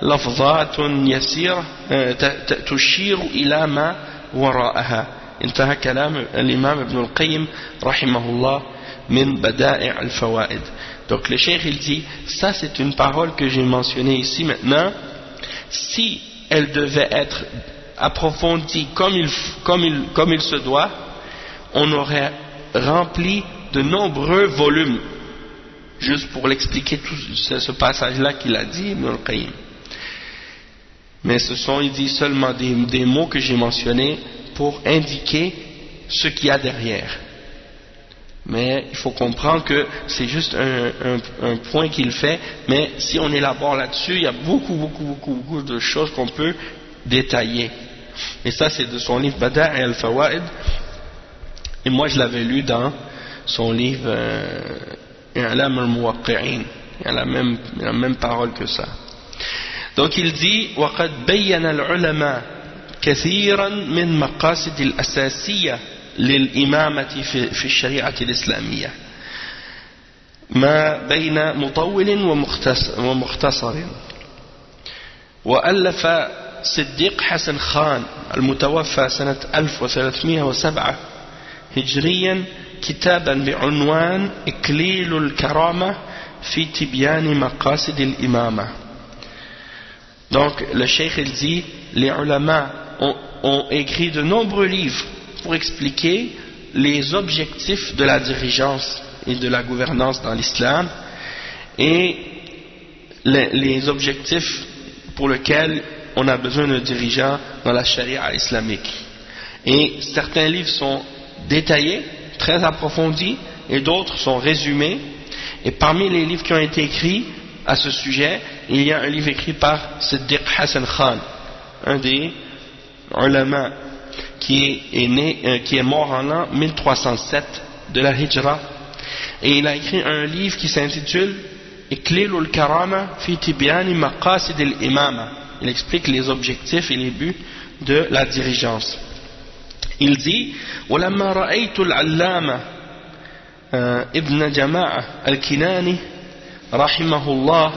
لفظات يسيرة تشير إلى ما وراءها. انتهى كلام الإمام ابن القيم رحمه الله من بدائع الفوائد. Donc le cheikh il dit, ça c'est une parole que j'ai mentionnée ici maintenant. Si elle devait être approfondie comme il se doit, on aurait rempli de nombreux volumes juste pour l'expliquer tout ce passage-là qu'il a dit, Ibn al-Qayyim. Mais il dit seulement des mots que j'ai mentionnés pour indiquer ce qu'il y a derrière. Mais il faut comprendre que c'est juste un point qu'il fait, mais si on élabore là-dessus, il y a beaucoup de choses qu'on peut détailler. Et ça, c'est de son livre Bada'i al-Fawaid, et moi je l'avais lu dans son livre I'lam al-Muwaqqi'in. Il y a la même parole que ça. Donc il dit وَقَدْ بَيَّنَ الْعُلَمَاء كَثِيرًا مِنْ مَقَاصِدِ الْأَسَاسِيَّةِ للإمامة في الشريعة الإسلامية ما بين مطول ومختصر. وألف صديق حسن خان المتوفى سنة 1307 هجريا كتابا بعنوان إكليل الكرامة في تبيان مقاصد الإمامة. Donc le cheikh il dit, les ulama ont écrit de nombreux livres pour expliquer les objectifs de la dirigeance et de la gouvernance dans l'islam et les objectifs pour lesquels on a besoin d'un dirigeant dans la charia islamique. Et certains livres sont détaillés, très approfondis, et d'autres sont résumés. Et parmi les livres qui ont été écrits à ce sujet, il y a un livre écrit par Siddiq Hassan Khan, un des ulama qui est mort en l'an 1307 de la Hijra, et il a écrit un livre qui s'intitule Iqlilul Karama fi Tibyani Maqasid al-Imama. Il explique les objectifs et les buts de la dirigeance. Il dit وَلَمَّا رَأَيْتُ الْعَلَّامَ ابن جماعة الكناني رحمه الله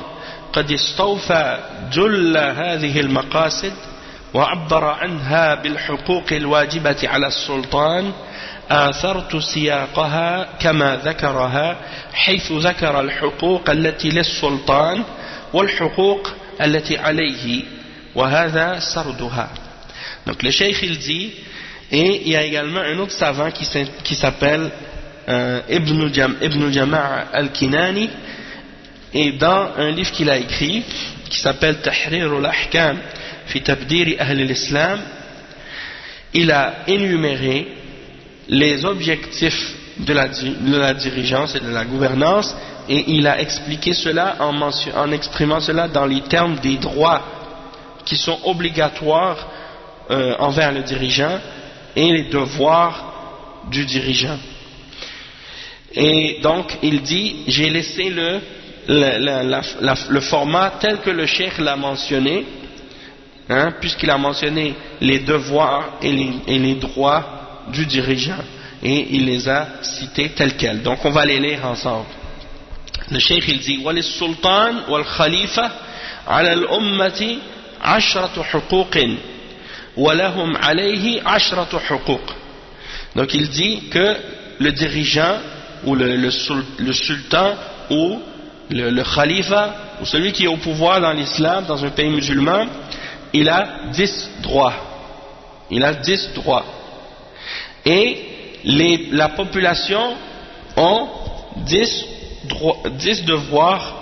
قد استوفى جل هذه المقاصد وعبر عنها بالحقوق الواجبة على السلطان آثرت سياقها كما ذكرها حيث ذكر الحقوق التي للسلطان والحقوق التي عليه وهذا سردها. Donc le cheikh il dit, et il y a également un autre savant qui s'appelle Ibn Jama'a al-Kinani, et dans un livre qu'il a écrit qui s'appelle Tahrir al-Ahkam fi Tabdiri Ahl al-Islam, il a énuméré les objectifs de la dirigeance et de la gouvernance, et il a expliqué cela en exprimant cela dans les termes des droits qui sont obligatoires envers le dirigeant et les devoirs du dirigeant. Et donc il dit, j'ai laissé le format tel que le cheikh l'a mentionné, puisqu'il a mentionné les devoirs et les droits du dirigeant, et il les a cités tels quels. Donc on va les lire ensemble. Le cheikh il dit وَلِلسُّلْطَانِ وَالْخَلِيفَةِ عَلَى الْأُمَّةِ عَشْرَةُ حُقُوقٍ وَلَهُمْ عَلَيْهِ عَشْرَةُ حُقُوقٍ. Donc il dit que le dirigeant ou le sultan ou le khalifa ou celui qui est au pouvoir dans l'islam, dans un pays musulman, il a 10 droits. Il a 10 droits. Et la population ont 10 devoirs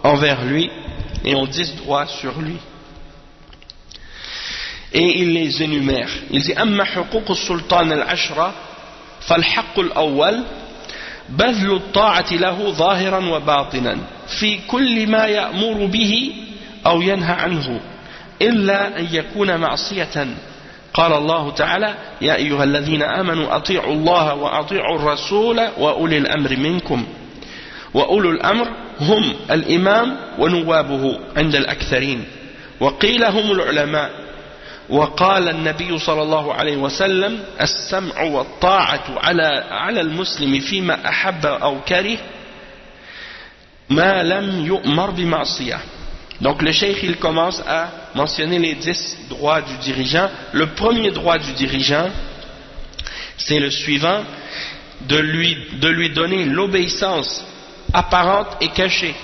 envers lui et ont 10 droits sur lui. Et il les énumère. Il dit أما حقوق السلطان العشرة فالحق الأول بذل الطاعة له ظاهرا وباطنا في كل ما يأمر به أو ينهى عنه إلا أن يكون معصية. قال الله تعالى يا أيها الذين آمنوا أطيعوا الله وأطيعوا الرسول وأولي الأمر منكم وأولو الأمر هم الإمام ونوابه عند الأكثرين وقيل هم العلماء وقال النبي صلى الله عليه وسلم السمع والطاعة على المسلم فيما أحب أو كره ما لم يؤمر بمعصية. Donc le cheikh il commence à mentionner les 10 droits du dirigeant. Le premier droit du dirigeant, c'est le suivant, de lui donner l'obéissance apparente et cachée,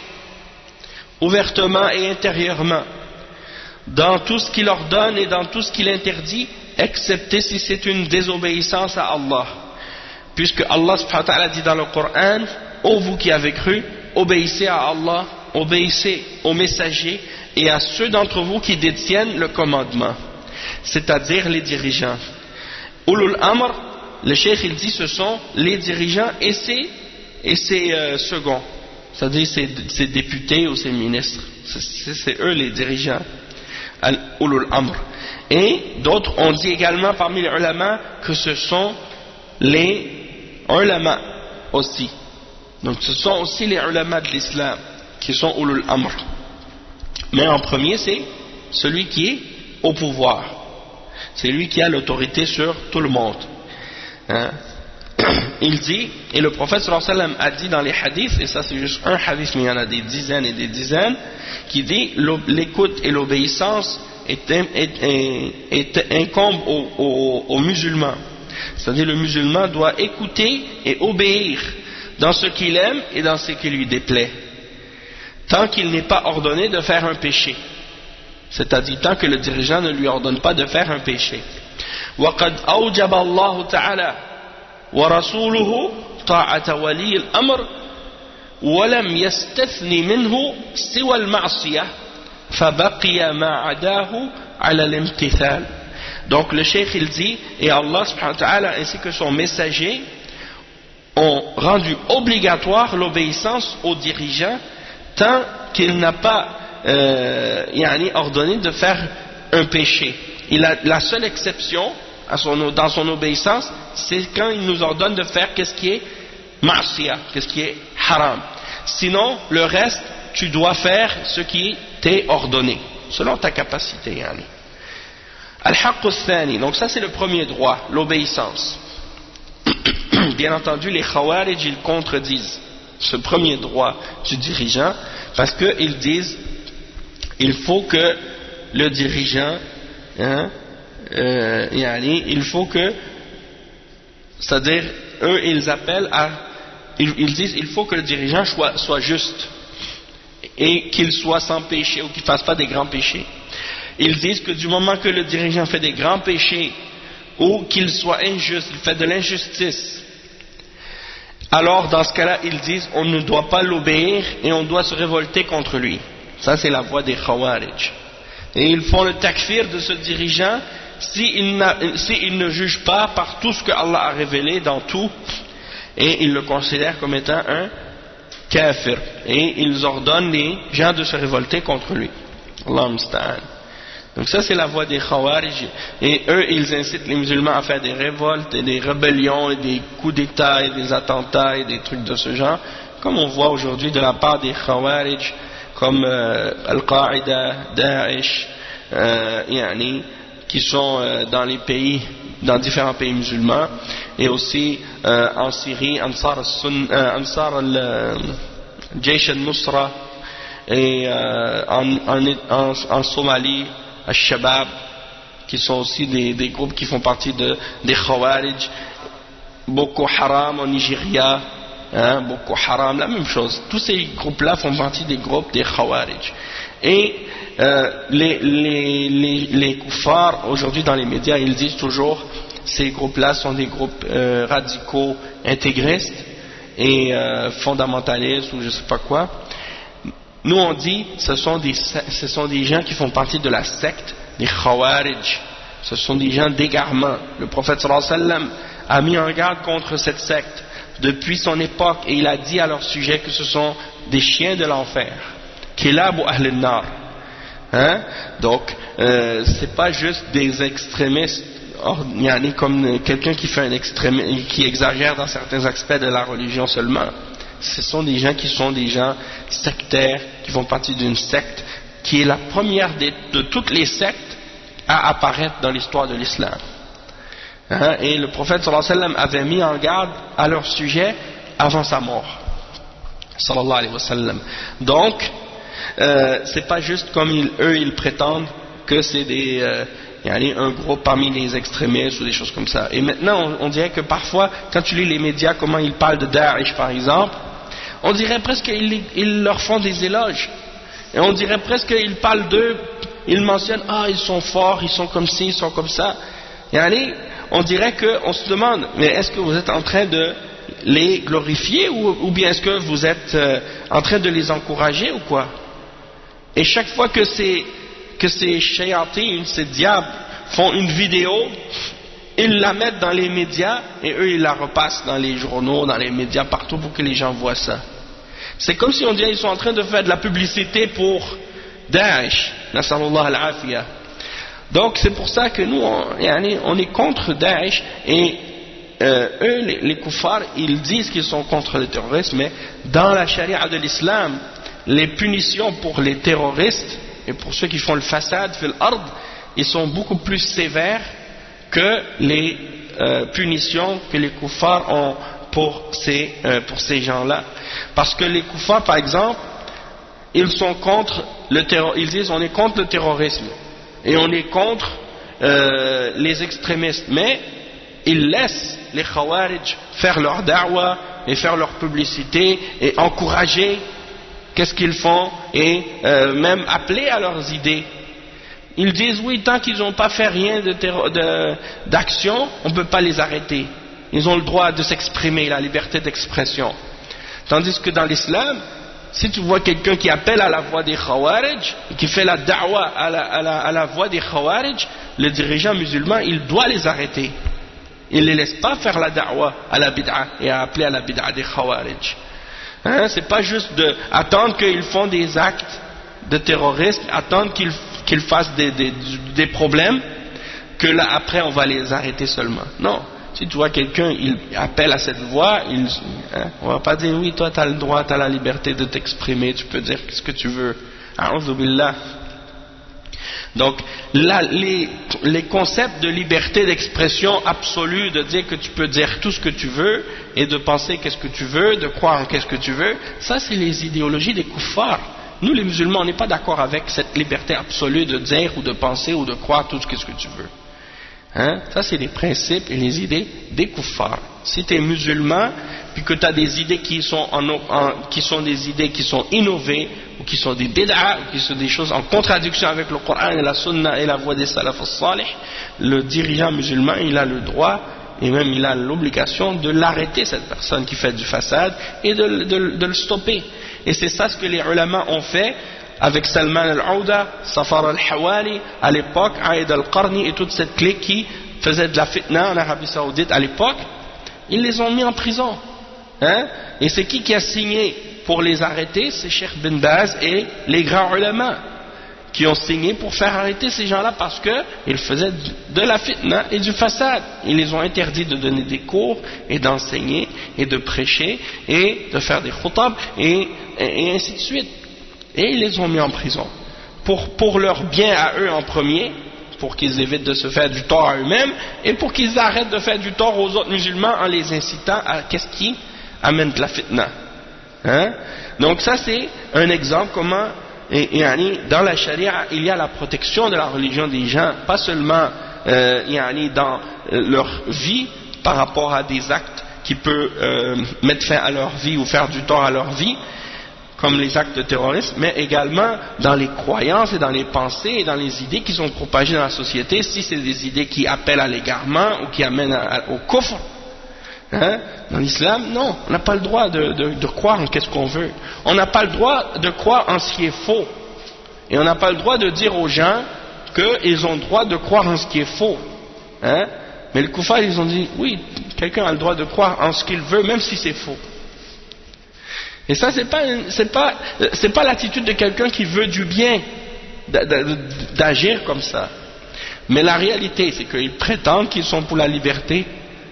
ouvertement et intérieurement, dans tout ce qu'il ordonne et dans tout ce qu'il interdit, excepté si c'est une désobéissance à Allah. Puisque Allah subhanahu wa ta'ala dit dans le Coran, ô vous qui avez cru, obéissez à Allah, obéissez aux messagers et à ceux d'entre vous qui détiennent le commandement, c'est-à-dire les dirigeants. Ulul Amr, le cheikh il dit, ce sont les dirigeants et ses seconds, c'est-à-dire ses députés ou ses ministres, c'est eux les dirigeants. Ulul Amr. Et d'autres ont dit également parmi les ulama que ce sont les ulama aussi. Donc ce sont aussi les ulama de l'islam qui sont Ulul Amr. Mais en premier c'est celui qui est au pouvoir. C'est lui qui a l'autorité sur tout le monde. Il dit, et le prophète sallallahu alayhi wa sallam a dit dans les hadiths, et ça c'est juste un hadith mais il y en a des dizaines et des dizaines, qui dit l'écoute et l'obéissance incombe aux musulmans. C'est-à-dire le musulman doit écouter et obéir dans ce qu'il aime et dans ce qui lui déplaît, tant qu'il n'est pas ordonné de faire un péché, c'est-à-dire tant que le dirigeant ne lui ordonne pas de faire un péché. وَقَدْ أَوْجَبَ اللَّهُ تَعَالَى ورسوله طاعة ولي الأمر ولم يستثني منه سوى المعصية فبقي ما عداه على الامتثال. Donc le cheikh il dit, et Allah subhanahu wa ta'ala ainsi que son messager ont rendu obligatoire l'obéissance aux dirigeants tant qu'il n'a pas ordonné de faire un péché. La seule exception dans son obéissance, c'est quand il nous ordonne de faire qu'est-ce qui est ma'siyah, qu'est-ce qui est haram. Sinon, le reste, tu dois faire ce qui t'est ordonné, selon ta capacité. Al-Haqq al-Thani, donc ça c'est le premier droit, l'obéissance. Bien entendu, les Khawarij, ils contredisent ce premier droit du dirigeant, parce qu'ils disent, il faut que le dirigeant, il faut que, c'est-à-dire, eux, ils appellent à, ils disent, il faut que le dirigeant soit juste, et qu'il soit sans péché, ou qu'il ne fasse pas des grands péchés. Ils disent que du moment que le dirigeant fait des grands péchés, ou qu'il soit injuste, il fait de l'injustice, alors dans ce cas-là, ils disent, on ne doit pas l'obéir, et on doit se révolter contre lui. Ça c'est la voie des Khawarij. Et ils font le takfir de ce dirigeant s'il ne juge pas par tout ce que Allah a révélé dans tout, et ils le considèrent comme étant un kafir, et ils ordonnent les gens de se révolter contre lui. Allah musta'an. Donc ça c'est la voie des Khawarij, et eux ils incitent les musulmans à faire des révoltes et des rébellions et des coups d'état et des attentats et des trucs de ce genre, comme on voit aujourd'hui de la part des Khawarij, comme Al-Qaïda, Daesh, qui sont dans les pays, dans différents pays musulmans, et aussi en Syrie, Ansar al-Jaysh al-Nusra, et en Somalie, Al-Shabaab, qui sont aussi des groupes qui font partie des Khawarij, Boko Haram en Nigeria, Boko Haram, la même chose. Tous ces groupes-là font partie des groupes des Khawarij. Et les kuffars, aujourd'hui dans les médias, ils disent toujours ces groupes-là sont des groupes radicaux, intégristes et fondamentalistes ou je sais pas quoi. Nous on dit ce sont des gens qui font partie de la secte des Khawarij. Ce sont des gens d'égarement. Le prophète sallallahu alayhi wa sallam a mis en garde contre cette secte depuis son époque, et il a dit à leur sujet que ce sont des chiens de l'enfer. Kilab ou Ahl al-Nar. Donc c'est pas juste des extrémistes, comme quelqu'un qui fait qui exagère dans certains aspects de la religion seulement. Ce sont des gens qui sont des gens sectaires, qui font partie d'une secte qui est la première de toutes les sectes à apparaître dans l'histoire de l'islam. Et le prophète sallallahu alayhi wa sallam avait mis en garde à leur sujet avant sa mort, sallallahu alayhi wa sallam. Donc c'est pas juste comme eux ils prétendent que c'est un groupe parmi les extrémistes ou des choses comme ça. Et maintenant on dirait que parfois quand tu lis les médias, comment ils parlent de Daesh par exemple, on dirait presque qu'ils leur font des éloges, et on dirait presque qu'ils parlent d'eux, ils mentionnent ils sont forts, ils sont comme ci, ils sont comme ça. On dirait qu'on se demande, mais est-ce que vous êtes en train de les glorifier ou bien est-ce que vous êtes en train de les encourager ou quoi? Et chaque fois que ces shayatin, ces diables font une vidéo, ils la mettent dans les médias et eux ils la repassent dans les journaux, dans les médias, partout pour que les gens voient ça. C'est comme si on dirait qu'ils sont en train de faire de la publicité pour Daesh, nasallallahu al-afiyah. Donc c'est pour ça que nous on est contre Daesh, et eux les kuffars ils disent qu'ils sont contre le terrorisme, mais dans la charia de l'islam, les punitions pour les terroristes et pour ceux qui font le fasad fil ard, ils sont beaucoup plus sévères que les punitions que les kuffars ont pour ces gens-là. Parce que les kuffars par exemple, ils sont contre le terrorisme, ils disent on est contre le terrorisme et on est contre les extrémistes, mais ils laissent les Khawarij faire leur da'wah et faire leur publicité et encourager qu'est-ce qu'ils font, et même appeler à leurs idées. Ils disent oui, tant qu'ils n'ont pas fait rien d'action, on ne peut pas les arrêter. ils ont le droit de s'exprimer, la liberté d'expression. Tandis que dans l'islam, si tu vois quelqu'un qui appelle à la voix des Khawarij, et qui fait la da'wa à la voix des Khawarij, le dirigeant musulman, il doit les arrêter. Il ne les laisse pas faire la da'wa à la bid'a et à appeler à la bid'a des Khawarij. Hein, c'est pas juste attendre qu'ils font des actes de terrorisme, attendre qu'ils fassent des problèmes, que là après on va les arrêter seulement. Non. Si tu vois quelqu'un, il appelle à cette voix, on va pas dire oui, toi tu as le droit, tu as la liberté de t'exprimer, tu peux dire ce que tu veux. A'udhu billah. Donc là, les concepts de liberté d'expression absolue, de dire que tu peux dire tout ce que tu veux et de penser qu'est-ce que tu veux, de croire en qu'est-ce que tu veux, ça c'est les idéologies des kuffars. Nous les musulmans, on n'est pas d'accord avec cette liberté absolue de dire ou de penser ou de croire tout ce que tu veux. Hein? Ça c'est les principes et les idées des kuffars. Si tu es musulman puis que tu as des idées qui sont des idées qui sont innovées ou qui sont des bid'a ou qui sont des choses en contradiction avec le Coran et la sunna et la voie des salaf as-salih, le dirigeant musulman il a le droit et même il a l'obligation de l'arrêter, cette personne qui fait du façade, et de le stopper. Et c'est ça ce que les ulama ont fait avec Salman al-Ouda, Safar al-Hawali à l'époque, Aïd al-Qarni et toute cette clique qui faisait de la fitna en Arabie Saoudite à l'époque. Ils les ont mis en prison. Hein? Et c'est qui a signé pour les arrêter? C'est Cheikh bin Baz et les grands ulama qui ont signé pour faire arrêter ces gens-là parce qu'ils faisaient de la fitna et du façade. Ils les ont interdits de donner des cours et d'enseigner et de prêcher et de faire des khutab et ainsi de suite. Et ils les ont mis en prison pour leur bien à eux en premier, pour qu'ils évitent de se faire du tort à eux-mêmes et pour qu'ils arrêtent de faire du tort aux autres musulmans en les incitant à qu'est-ce qui amène de la fitna. Hein? Donc ça c'est un exemple comment dans la charia il y a la protection de la religion des gens, pas seulement dans leur vie par rapport à des actes qui peuvent mettre fin à leur vie ou faire du tort à leur vie comme les actes de terrorisme, mais également dans les croyances et dans les pensées et dans les idées qui sont propagées dans la société, si c'est des idées qui appellent à l'égarement ou qui amènent au kufr. Hein? Dans l'islam, non, on n'a pas le droit de croire en qu'est-ce qu'on veut. On n'a pas le droit de croire en ce qui est faux. Et on n'a pas le droit de dire aux gens qu'ils ont le droit de croire en ce qui est faux. Hein? Mais les kuffars, ils ont dit, oui, quelqu'un a le droit de croire en ce qu'il veut, même si c'est faux. Et ça, c'est pas l'attitude de quelqu'un qui veut du bien, d'agir comme ça. Mais la réalité, c'est qu'ils prétendent qu'ils sont pour la liberté,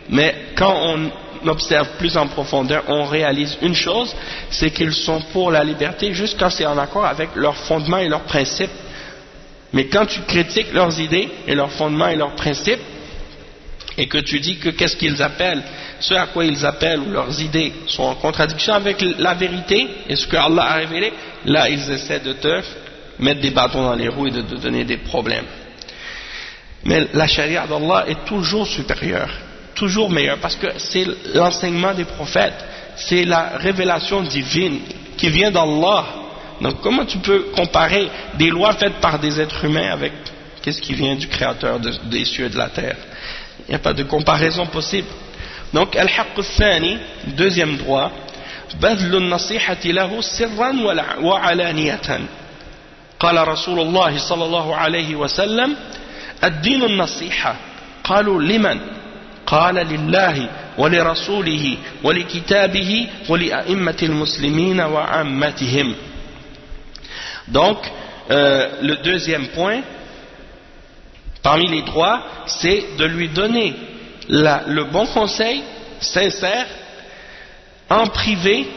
mais quand on observe plus en profondeur, on réalise une chose, c'est qu'ils sont pour la liberté juste quand c'est en accord avec leurs fondements et leurs principes. Mais quand tu critiques leurs idées et leurs fondements et leurs principes, et que tu dis que qu'est-ce qu'ils appellent, ce à quoi ils appellent ou leurs idées sont en contradiction avec la vérité et ce que Allah a révélé, là ils essaient de te mettre des bâtons dans les roues et de te donner des problèmes. Mais la charia d'Allah est toujours supérieure, toujours meilleure, parce que c'est l'enseignement des prophètes, c'est la révélation divine qui vient d'Allah. Donc comment tu peux comparer des lois faites par des êtres humains avec qu'est-ce qui vient du créateur des cieux et de la terre? Il n'y a pas de comparaison possible. Donc al-haqq al-thani, deuxième droit, badlu an-nasihati lahu sirran wa alaniyatan. قال رسول الله صلى الله عليه وسلم الدين النصيحة قالوا لمن قال لله ولرسوله ولكتابه ولأئمة المسلمين وعامتهم. Donc le deuxième point parmi les droits, c'est de lui donner le bon conseil sincère en privé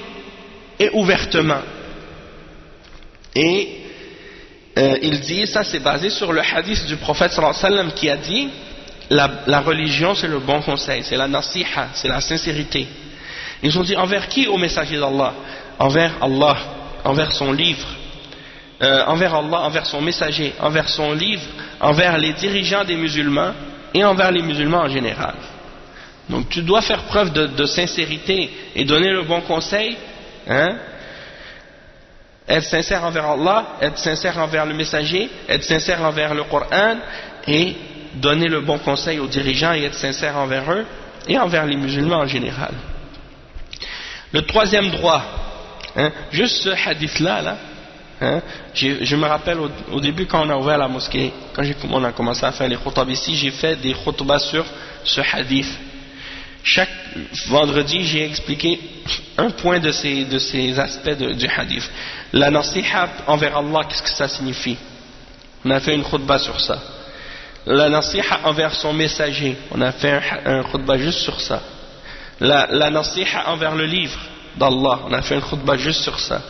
et ouvertement. Et il dit, ça c'est basé sur le hadith du prophète sallallahu alayhi wa sallam qui a dit la religion c'est le bon conseil, c'est la nasiha, c'est la sincérité. Ils ont dit envers qui au messager d'Allah? Envers Allah, envers son livre, envers Allah, envers son messager, envers son livre, envers les dirigeants des musulmans et envers les musulmans en général. Donc tu dois faire preuve de sincérité et donner le bon conseil, hein? Être sincère envers Allah, être sincère envers le messager, être sincère envers le Coran et donner le bon conseil aux dirigeants et être sincère envers eux et envers les musulmans en général. Le troisième droit, juste ce hadith-là, je me rappelle au début quand on a ouvert la mosquée, quand on a commencé à faire les khutbas ici, j'ai fait des khutbas sur ce hadith. Chaque vendredi, j'ai expliqué un point de ces aspects du hadith. La nasiha envers Allah, qu'est-ce que ça signifie? On a fait une khutbah sur ça. La nasiha envers son messager, on a fait un khutbah juste sur ça. La nasiha envers le livre d'Allah, on a fait une khutbah juste sur ça.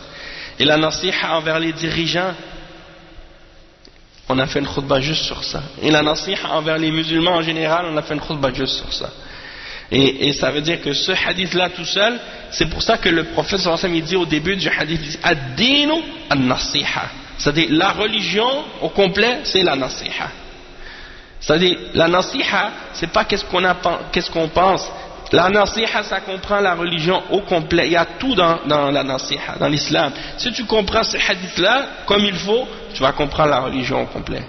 Et la nasiha envers les dirigeants, on a fait une khutbah juste sur ça. Et la nasiha envers les musulmans en général, on a fait une khutbah juste sur ça. Et ça veut dire que ce hadith-là tout seul, c'est pour ça que le prophète sallallahu alayhi wa sallam, il dit au début du hadith, il dit ad-dinu an-nasiha. C'est-à-dire la religion au complet, c'est la nasiha. C'est-à-dire la nasiha, c'est pas qu'est-ce qu'on pense. La nasiha, ça comprend la religion au complet. Il y a tout dans la nasiha, dans l'islam. Si tu comprends ce hadith-là comme il faut, tu vas comprendre la religion au complet.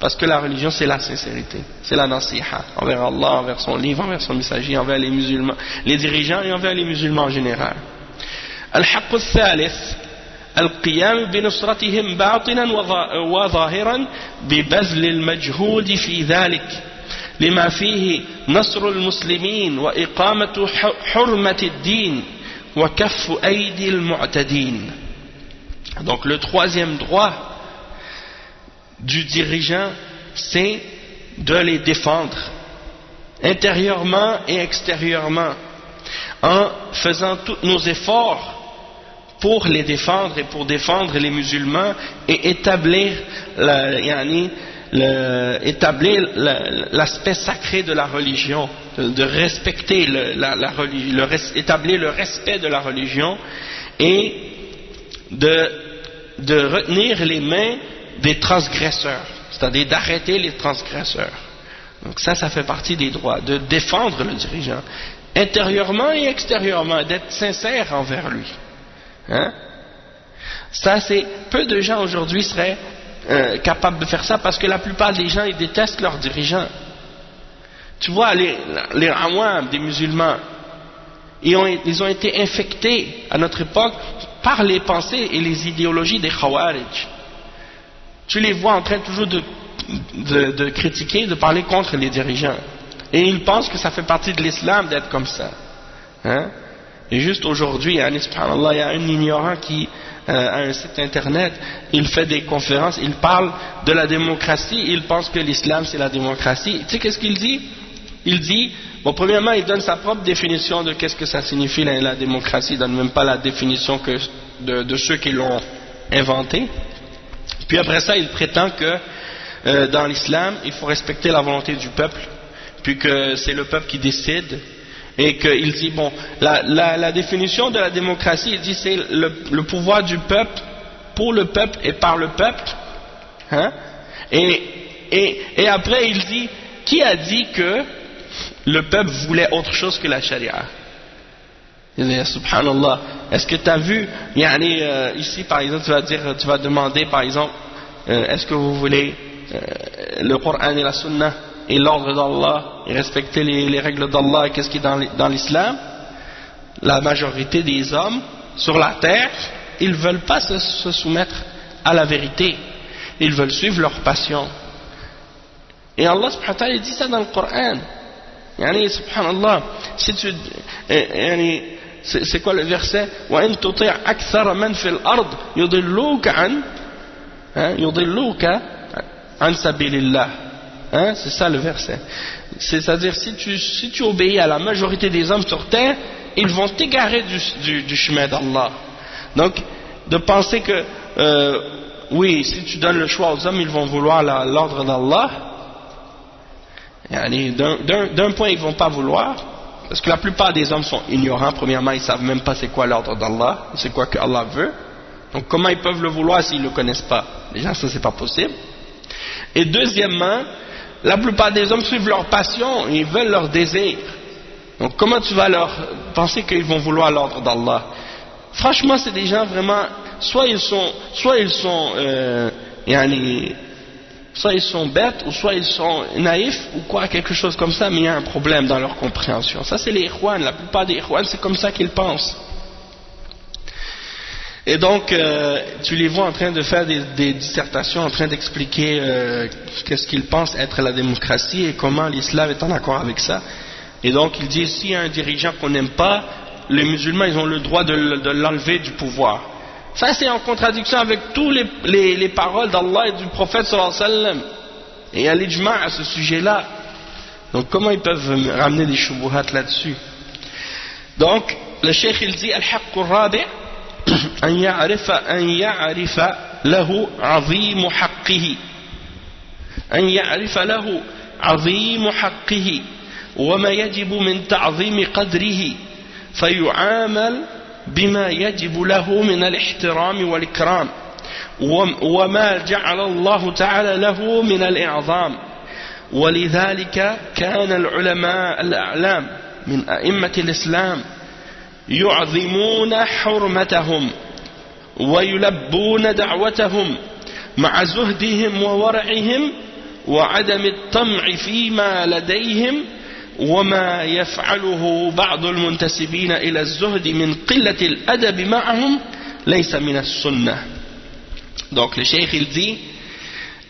Parce que la religion, c'est la sincérité. C'est la nasiha. Envers Allah, envers son livre, envers son messager, envers les musulmans, les dirigeants et envers les musulmans en général. Al-haqq al-thalith. القيام بنصرتهم باطنا وظاهرا ببذل المجهود في ذلك لما فيه نصر المسلمين وإقامة حرمة الدين وكف أيدي المعتدين. Donc le troisième droit du dirigeant, c'est de les défendre intérieurement et extérieurement en faisant tous nos efforts pour les défendre et pour défendre les musulmans et établir l'aspect sacré de la religion, de respecter établir le respect de la religion et de retenir les mains des transgresseurs, c'est-à-dire d'arrêter les transgresseurs. Donc ça fait partie des droits, de défendre le dirigeant intérieurement et extérieurement, d'être sincère envers lui. Ça, c'est peu de gens aujourd'hui seraient capables de faire ça parce que la plupart des gens ils détestent leurs dirigeants. Tu vois, les awam des musulmans, ils ont été infectés à notre époque par les pensées et les idéologies des khawarij. Tu les vois en train toujours de critiquer, de parler contre les dirigeants. Et ils pensent que ça fait partie de l'islam d'être comme ça. Et juste aujourd'hui, subhanallah, il y a un ignorant qui a un site internet, il fait des conférences, il parle de la démocratie, il pense que l'islam c'est la démocratie. Tu sais qu'est-ce qu'il dit? Il dit, bon, premièrement, il donne sa propre définition de qu'est-ce que ça signifie la démocratie, il donne même pas la définition de ceux qui l'ont inventé. Puis après ça, il prétend que dans l'islam, il faut respecter la volonté du peuple, puis que c'est le peuple qui décide. Et qu'il dit, bon, la définition de la démocratie, il dit c'est le pouvoir du peuple, pour le peuple et par le peuple. Et après il dit, qui a dit que le peuple voulait autre chose que la charia? Il dit, subhanallah, est-ce que tu as vu, ici par exemple, tu vas demander par exemple, est-ce que vous voulez le Coran et la Sunna et l'ordre d'Allah et respecter les règles d'Allah et qu'est-ce qui est dans l'islam? La majorité des hommes sur la terre, ils ne veulent pas se soumettre à la vérité, ils veulent suivre leur passion. Et Allah subhanahu wa ta'ala dit ça dans le Coran. Subhanallah, si tu c'est quoi le verset? Wa in tuti' akthara man fil ard yudilluka an sabilillah. C'est ça le verset. C'est-à-dire si tu obéis à la majorité des hommes sur terre, ils vont t'égarer du chemin d'Allah. Donc de penser que oui, si tu donnes le choix aux hommes, ils vont vouloir l'ordre d'Allah. D'un point ils vont pas vouloir, parce que la plupart des hommes sont ignorants. Premièrement, ils savent même pas c'est quoi l'ordre d'Allah, c'est quoi que Allah veut. Donc comment ils peuvent le vouloir s'ils le connaissent pas? Déjà ça c'est pas possible. Et deuxièmement, la plupart des hommes suivent leur passion, ils veulent leur désir. Donc comment tu vas leur penser qu'ils vont vouloir l'ordre d'Allah? Franchement, c'est des gens vraiment, soit ils sont Soit ils sont bêtes, ou soit ils sont naïfs, ou quoi, quelque chose comme ça, mais il y a un problème dans leur compréhension. Ça, c'est les ikhwan. La plupart des ikhwan, c'est comme ça qu'ils pensent. Et donc, tu les vois en train de faire des dissertations, en train d'expliquer qu'est-ce qu'ils pensent être la démocratie et comment l'islam est en accord avec ça. Et donc, ils disent, s'il y a un dirigeant qu'on n'aime pas, les musulmans, ils ont le droit de l'enlever du pouvoir. Ça, c'est en contradiction avec toutes les paroles d'Allah et du prophète sallallahu alayhi wa sallam. Et il y a l'ijma' à ce sujet-là. Donc, comment ils peuvent ramener des shubuhat là-dessus? Donc, le cheikh, il dit, al-haqq al-rabi' أن يعرف له عظيم حقه أن يعرف له عظيم حقه وما يجب من تعظيم قدره فيعامل بما يجب له من الاحترام والإكرام وما جعل الله تعالى له من الإعظام ولذلك كان العلماء الأعلام من أئمة الإسلام يعظمون حرمتهم ويلبون دعوتهم مع زهدهم وورعهم وعدم الطمع فيما لديهم وما يفعله بعض المنتسبين إلى الزهد من قلة الأدب معهم ليس من السنة. Donc le cheikh il dit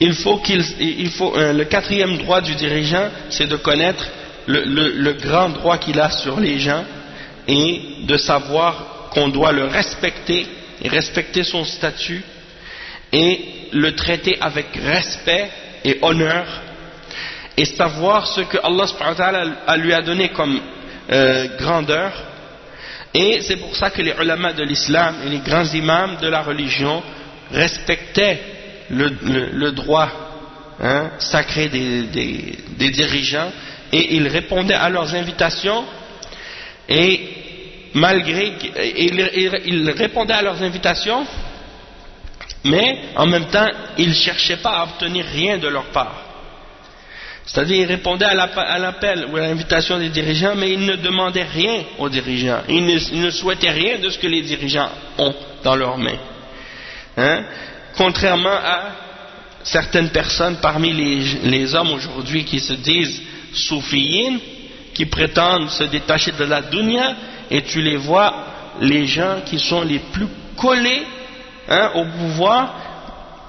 le quatrième droit du dirigeant, c'est de connaître le grand droit qu'il a sur les gens et de savoir qu'on doit le respecter et respecter son statut et le traiter avec respect et honneur et savoir ce que Allah subhanahu wa ta'ala lui a donné comme grandeur. Et c'est pour ça que les ulama de l'islam et les grands imams de la religion respectaient le droit sacré des dirigeants et ils répondaient à leurs invitations. Et malgré ils répondaient à leurs invitations, mais en même temps ils ne cherchaient pas à obtenir rien de leur part. C'est-à-dire ils répondaient à l'appel ou à l'invitation des dirigeants, mais ils ne demandaient rien aux dirigeants. Ils ne souhaitaient rien de ce que les dirigeants ont dans leurs mains. Contrairement à certaines personnes parmi les hommes aujourd'hui qui se disent soufiyines, qui prétendent se détacher de la dunya, et tu les vois, les gens qui sont les plus collés au pouvoir,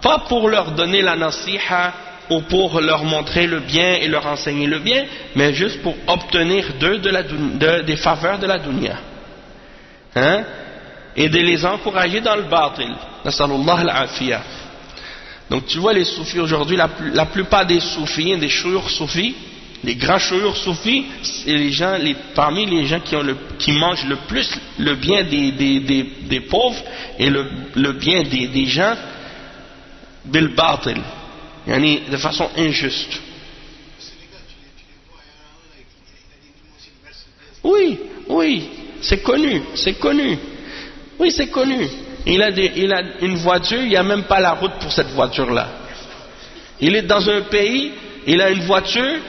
pas pour leur donner la nasiha ou pour leur montrer le bien et leur enseigner le bien, mais juste pour obtenir d'eux des faveurs de la dunya, et de les encourager dans le batil. Nasalullah al-afiyah. Donc tu vois les soufis aujourd'hui, la plupart des soufis, des chouyours soufis, les grands chouyours soufis, c'est parmi les gens qui mangent le plus le bien des pauvres et le bien des gens bil batil, de façon injuste. Oui, c'est connu. Oui, c'est connu. Il a une voiture, il n'y a même pas la route pour cette voiture-là. Il est dans un pays, il a une voiture,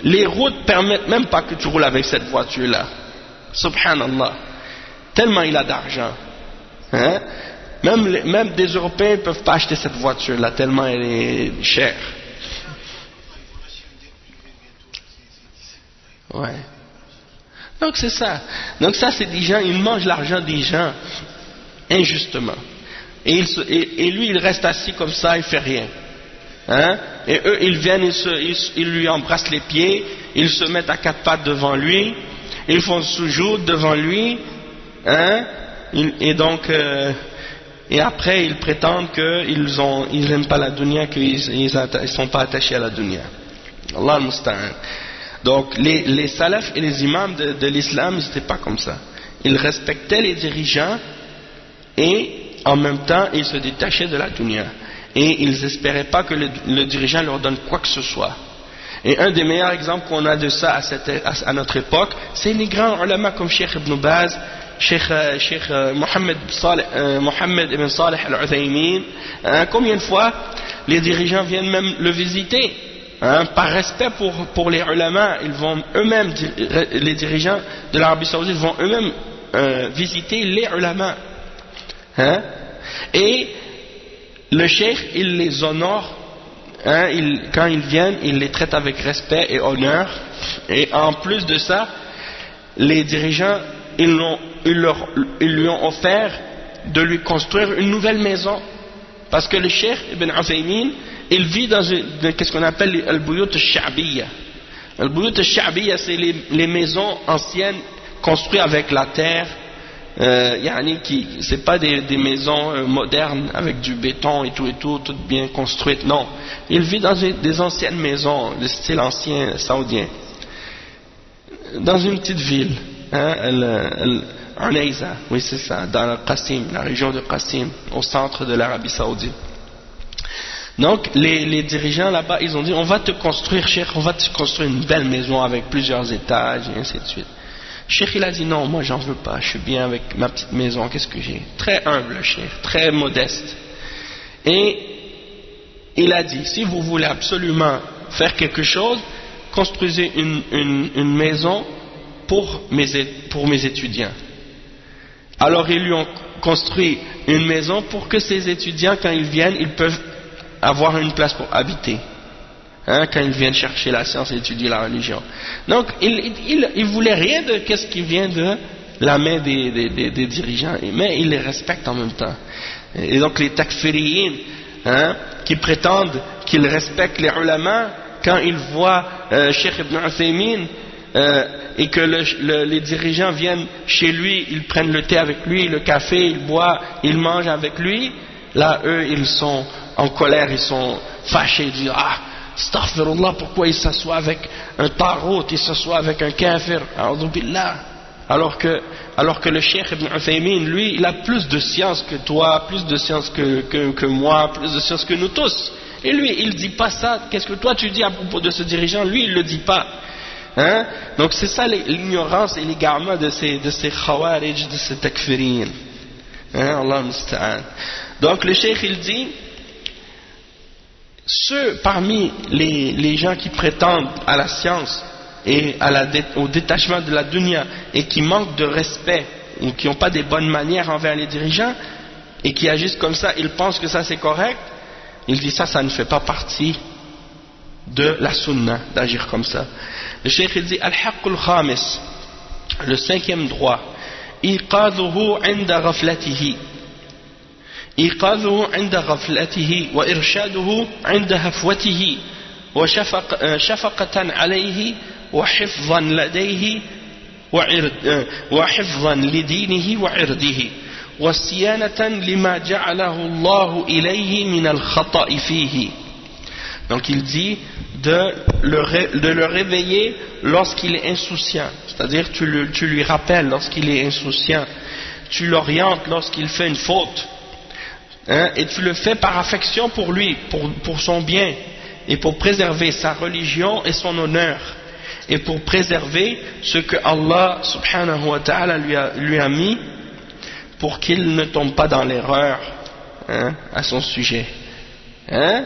les routes permettent même pas que tu roules avec cette voiture-là. Subhanallah. Tellement il a d'argent. Même des Européens ne peuvent pas acheter cette voiture-là, tellement elle est chère. Ouais. Donc c'est ça. Donc ça c'est des gens, ils mangent l'argent des gens injustement. Et lui il reste assis comme ça, il fait rien. Et eux ils viennent, ils lui embrassent les pieds, ils se mettent à quatre pattes devant lui, ils font soujoud devant lui, et donc et après ils prétendent qu'ils n'aiment pas la dunya, qu'ils ne sont pas attachés à la dunya. Allah al-Musta'an. Donc les salafs et les imams de l'islam, ils n'étaient pas comme ça. Ils respectaient les dirigeants et en même temps ils se détachaient de la dunya. Et ils n'espéraient pas que le dirigeant leur donne quoi que ce soit. Et un des meilleurs exemples qu'on a de ça à notre époque, c'est les grands ulama comme Cheikh Ibn Baz, Cheikh Mohammed Ibn Salih Al-Uthaymin. Combien de fois les dirigeants viennent même le visiter, par respect pour les ulama, ils vont eux-mêmes, les dirigeants de l'Arabie Saoudite vont eux-mêmes visiter les ulama. Et le cheikh, il les honore hein, quand ils viennent, ils les traitent avec respect et honneur, et en plus de ça, les dirigeants, ils lui ont offert de lui construire une nouvelle maison, parce que le cheikh Ibn Uthaymin, il vit dans qu'est-ce qu'on appelle al-buyut al-sha'biyya. Al-buyut al-sha'biyya, c'est les maisons anciennes construites avec la terre, c'est pas des maisons modernes avec du béton et tout, toutes bien construites, non. Il vit dans des anciennes maisons de style ancien saoudien, dans une petite ville, Unayza, oui c'est ça, dans le Qassim, la région de Qassim, au centre de l'Arabie Saoudite. Donc les dirigeants là-bas, ils ont dit, on va te construire, cheikh, on va te construire une belle maison avec plusieurs étages et ainsi de suite. Cheikh il a dit non, moi j'en veux pas, je suis bien avec ma petite maison, qu'est-ce que j'ai? Très humble cheikh, très modeste. Et il a dit, si vous voulez absolument faire quelque chose, construisez une maison pour mes étudiants. Alors ils lui ont construit une maison pour que ces étudiants, quand ils viennent, ils peuvent avoir une place pour habiter, hein, quand ils viennent chercher la science et étudier la religion. Donc il voulait rien de qu'est-ce qui vient de la main des dirigeants, mais il les respecte en même temps. Et donc les takfiriyin, hein, qui prétendent qu'ils respectent les ulama, quand ils voient Cheikh Ibn Uthaymin et que les dirigeants viennent chez lui, ils prennent le thé avec lui, le café, ils boivent, ils mangent avec lui, là eux ils sont en colère, ils sont fâchés, ils disent ah, astaghfirullah, pourquoi il s'assoit avec un tarout, il s'assoit avec un kafir, a'udhu billah. Alors que le Cheikh Ibn Uthaymin, lui, il a plus de science que toi, plus de science que moi, plus de science que nous tous. Et lui, il ne dit pas ça. Qu'est-ce que toi tu dis à propos de ce dirigeant? Lui, il ne le dit pas. Hein? Donc c'est ça l'ignorance et l'égarement de ces khawarij, de ces takfirin. Hein? Allah musta'an. Donc le cheikh il dit, ceux parmi les gens qui prétendent à la science et au détachement de la dunya et qui manquent de respect ou qui n'ont pas des bonnes manières envers les dirigeants et qui agissent comme ça, ils pensent que ça c'est correct. Il dit ça ne fait pas partie de la sunna d'agir comme ça. Le cheikh il dit al-haqqul khamis, le cinquième droit, iqadhuhu 'inda ghaflatihi, iqadhuhu 'inda ghaflatihi wa irshaduhu 'inda hafwatihi wa shafaqatan 'alayhi wa hifdhan ladayhi wa hifdhan lidinihi wa 'irdihi wa siyanatan lima ja'alahu Allah ilayhi min al-khata'i fihi. Donc il dit de le réveiller lorsqu'il est insouciant, c'est-à-dire tu lui rappelles lorsqu'il est insouciant, tu l'orientes lorsqu'il fait une faute, hein, et tu le fais par affection pour lui, pour son bien, et pour préserver sa religion et son honneur, et pour préserver ce que Allah subhanahu wa ta'ala lui a mis, pour qu'il ne tombe pas dans l'erreur, hein, à son sujet. Hein?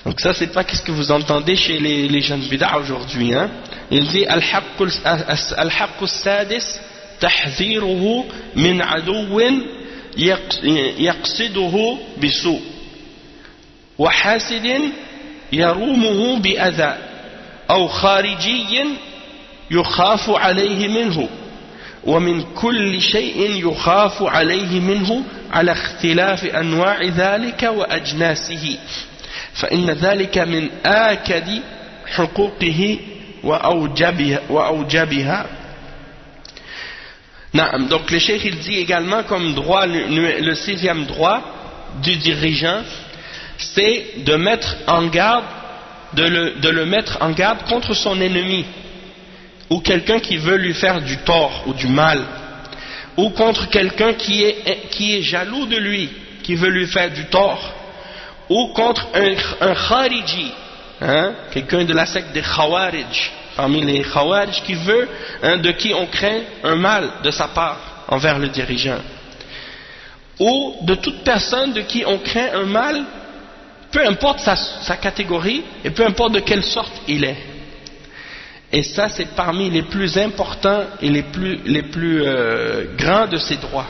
Donc ça c'est pas qu'est-ce que vous entendez chez les jeunes bid'a aujourd'hui, hein. Il dit al-haqqu sadis tahdhiruhu min aduwin yaqsiduhu bisu wa hasidin yarumuhu bi adha aw kharijiyyin yukhafu alayhi minhu wa min kulli shay'in yukhafu alayhi minhu ala ikhtilafi anwa'i dhalika wa ajnasihi. فإن ذلك من آكد حقوقه وأوجبها. Donc le cheikh il dit également comme droit, le sixième droit du dirigeant, c'est de mettre en garde, de le mettre en garde contre son ennemi, ou quelqu'un qui veut lui faire du tort ou du mal, ou contre quelqu'un qui est jaloux de lui, qui veut lui faire du tort, ou contre un khariji, hein, quelqu'un de la secte des khawarij, parmi les khawarij qui veut, hein, de qui on craint un mal de sa part envers le dirigeant, ou de toute personne de qui on craint un mal, peu importe sa catégorie et peu importe de quelle sorte il est. Et ça c'est parmi les plus importants et les plus grands de ces droits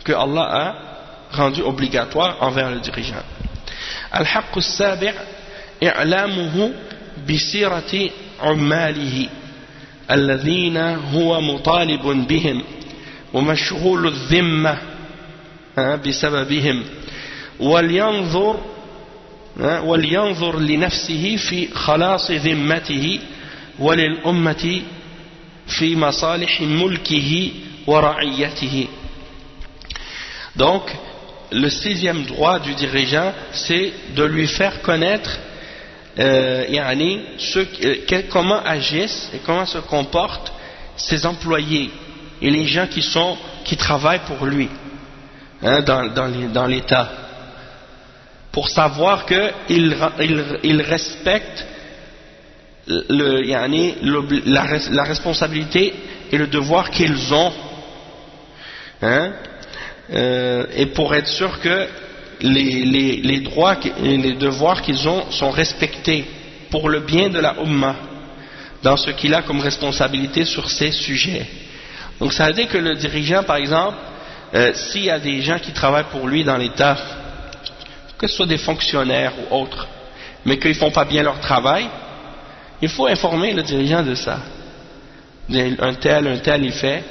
que Allah a rendu obligatoire envers le dirigeant. الحق السابع إعلامه بسيرة عماله الذين هو مطالب بهم ومشغول الذمة بسببهم ولينظر لنفسه في خلاص ذمته وللأمة في مصالح ملكه ورعيته. Donc le sixième droit du dirigeant, c'est de lui faire connaître comment agissent et comment se comportent ses employés et les gens qui travaillent pour lui dans l'État, pour savoir qu'il respecte la responsabilité et le devoir qu'ils ont, et pour être sûr que les droits et les devoirs qu'ils ont sont respectés pour le bien de la Ummah dans ce qu'il a comme responsabilité sur ces sujets. Donc ça veut dire que le dirigeant, par exemple, s'il y a des gens qui travaillent pour lui dans l'État, que ce soit des fonctionnaires ou autres, mais qu'ils ne font pas bien leur travail, il faut informer le dirigeant de ça. Un tel, il fait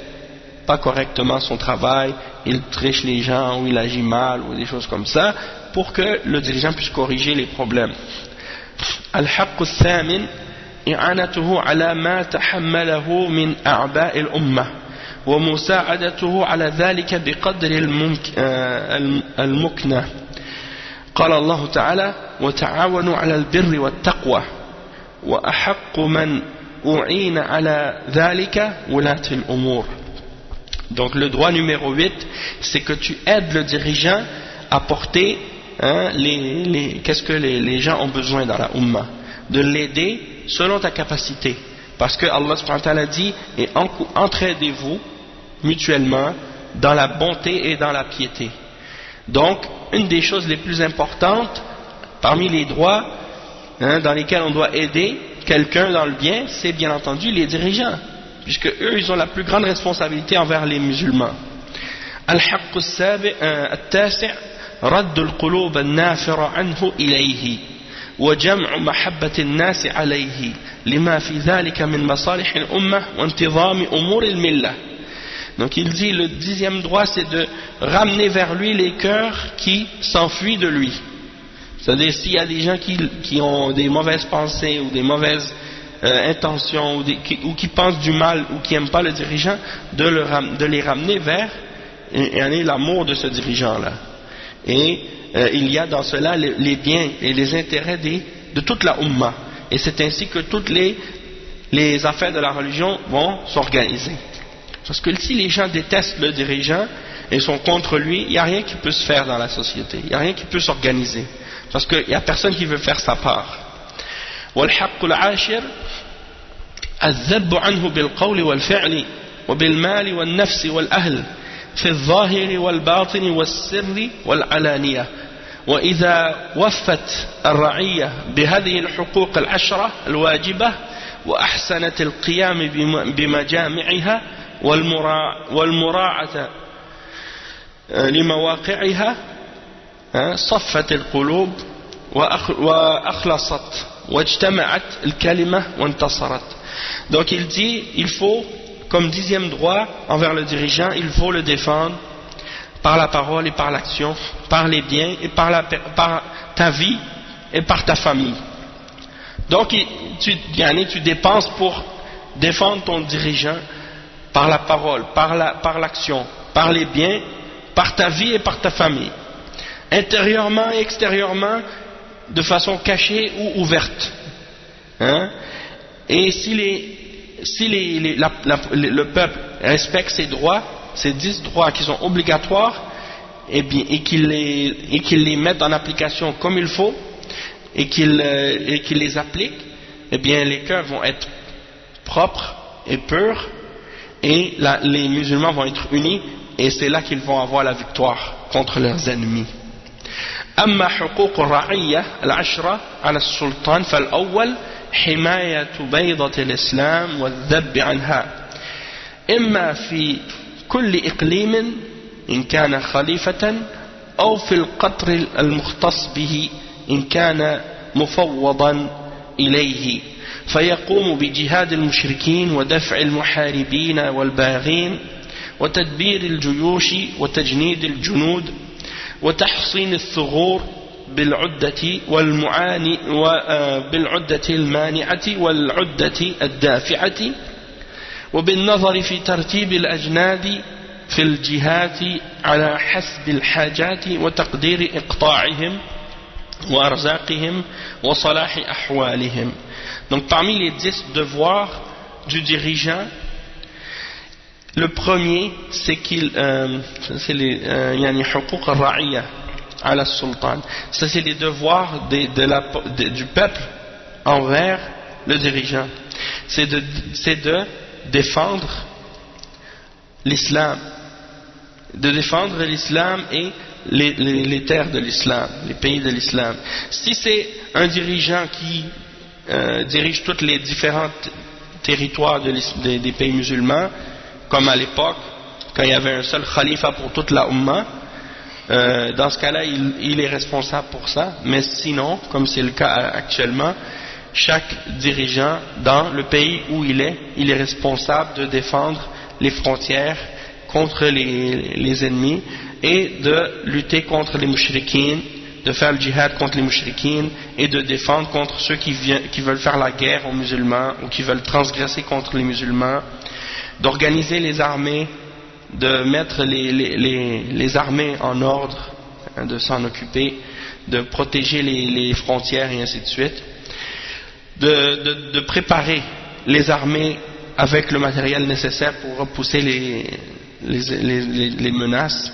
pas correctement son travail, il triche les gens ou il agit mal ou des choses comme ça, pour que le dirigeant puisse corriger les problèmes. Al-Haqq al-Thamin i'anatuhu ala ma tahammalahu min a'ba'i al-ummah wa musa'adatuhu ala dhalika biqadri al-muknah. قال الله تعالى وتعاونوا على البر والتقوى وأحق من أعين على ذلك ولاة الأمور. Donc le droit numéro 8, c'est que tu aides le dirigeant à porter qu'est-ce que les gens ont besoin dans la Ummah, de l'aider selon ta capacité, parce que Allah subhanahu wa ta'ala dit et entraidez-vous mutuellement dans la bonté et dans la piété. Donc une des choses les plus importantes parmi les droits dans lesquels on doit aider quelqu'un dans le bien, c'est bien entendu les dirigeants, puisque eux ils ont la plus grande responsabilité envers les musulmans. Al-Haqq al-Tasi' رد القلوب النافرة عنه إليه وجمع محبة الناس عليه لما في ذلك من مصالح الأمة وانتظام أمور الملة. Donc il dit le 10e droit, c'est de ramener vers lui les cœurs qui s'enfuient de lui. C'est-à-dire s'il y a des gens qui ont des mauvaises pensées ou des mauvaises intentions ou qui pensent du mal ou qui n'aiment pas le dirigeant, de les ramener vers l'amour de ce dirigeant-là. Et il y a dans cela les biens et les intérêts de toute la Ummah. Et c'est ainsi que toutes les affaires de la religion vont s'organiser. Parce que si les gens détestent le dirigeant et sont contre lui, il n'y a rien qui peut se faire dans la société, il n'y a rien qui peut s'organiser, parce qu'il n'y a personne qui veut faire sa part. والحق العاشر الذب عنه بالقول والفعل وبالمال والنفس والأهل في الظاهر والباطن والسر والعلانية. وإذا وفت الرعية بهذه الحقوق العشرة الواجبة وأحسنت القيام بمجامعها والمراعاة لمواقعها صفت القلوب وأخلصت واجتمعت الكلمة وانتصرت. Donc il dit, il faut, comme 10e droit envers le dirigeant, il faut le défendre par la parole et par l'action, par les biens et par ta vie et par ta famille. Donc tu dépenses pour défendre ton dirigeant par la parole, par l'action, par les biens, par ta vie et par ta famille, intérieurement et extérieurement, de façon cachée ou ouverte. Et si le peuple respecte ces droits, ces 10 droits qui sont obligatoires, et qu'il les mette en application comme il faut, et qu'il les applique, eh bien les cœurs vont être propres et purs, et les musulmans vont être unis, et c'est là qu'ils vont avoir la victoire contre leurs ennemis. أما حقوق الرعية العشرة على السلطان فالأول حماية بيضة الإسلام والذب عنها إما في كل إقليم إن كان خليفة أو في القطر المختص به إن كان مفوضا إليه فيقوم بجهاد المشركين ودفع المحاربين والباغين وتدبير الجيوش وتجنيد الجنود وتحصين الثغور بالعدة بالعدة المانعة والعدة الدافعة وبالنظر في ترتيب الأجناد في الجهات على حسب الحاجات وتقدير إقطاعهم وأرزاقهم وصلاح أحوالهم. Donc parmi les 10 devoirs du dirigeant, le premier c'est qu'il c'est les yani huquq al-ra'iyya ala sultan. Ça c'est les devoirs du peuple envers le dirigeant. C'est de défendre l'islam, et les terres de l'islam, les pays de l'islam. Si c'est un dirigeant qui dirige tous les différents territoires des pays musulmans, comme à l'époque, quand il y avait un seul khalifa pour toute la Ummah, dans ce cas-là, il est responsable pour ça. Mais sinon, comme c'est le cas actuellement, chaque dirigeant dans le pays où il est responsable de défendre les frontières contre les ennemis et de lutter contre les mushrikines, de faire le djihad contre les mushrikines et de défendre contre ceux qui veulent faire la guerre aux musulmans ou qui veulent transgresser contre les musulmans, d'organiser les armées, de mettre les armées en ordre, de s'en occuper, de protéger les frontières et ainsi de suite, de préparer les armées avec le matériel nécessaire pour repousser les menaces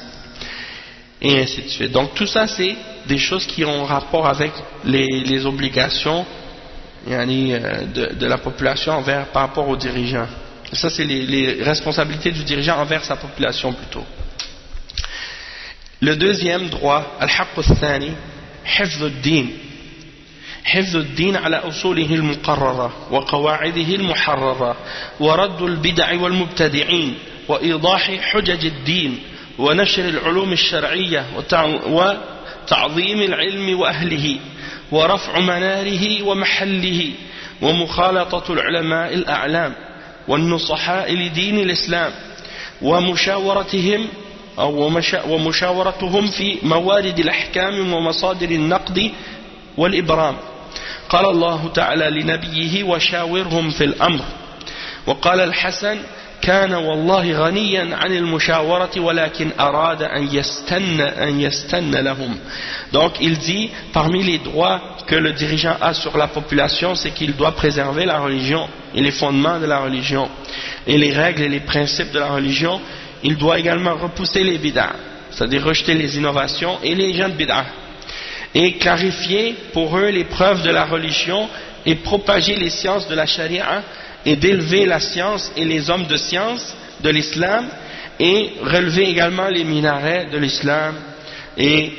et ainsi de suite. Donc tout ça c'est des choses qui ont rapport avec les obligations de la population par rapport aux dirigeants. Et ça c'est les responsabilités du dirigeant envers sa population plutôt. Le deuxième droit, al-haqq al-thani, hifz al-din. حفظ الدين على أصوله المقررة وقواعده المحررة ورد البدع والمبتدعين وإيضاح حجج الدين ونشر العلوم الشرعية وتعظيم العلم وأهله ورفع مناره ومحله ومخالطة العلماء الأعلام والنصحاء لدين الإسلام ومشاورتهم في موارد الأحكام ومصادر النقد والإبرام. قال الله تعالى لنبيه وشاورهم في الأمر. وقال الحسن كان والله غنيا عن المشاورة ولكن أراد أن يستن لهم. Donc il dit parmi les droits que le dirigeant a sur la population, c'est qu'il doit préserver la religion et les fondements de la religion et les règles et les principes de la religion. Il doit également repousser les bid'ah, c'est-à-dire rejeter les innovations et les gens de bid'ah, et clarifier pour eux les preuves de la religion et propager les sciences de la charia et d'élever la science et les hommes de science de l'islam et relever également les minarets de l'islam et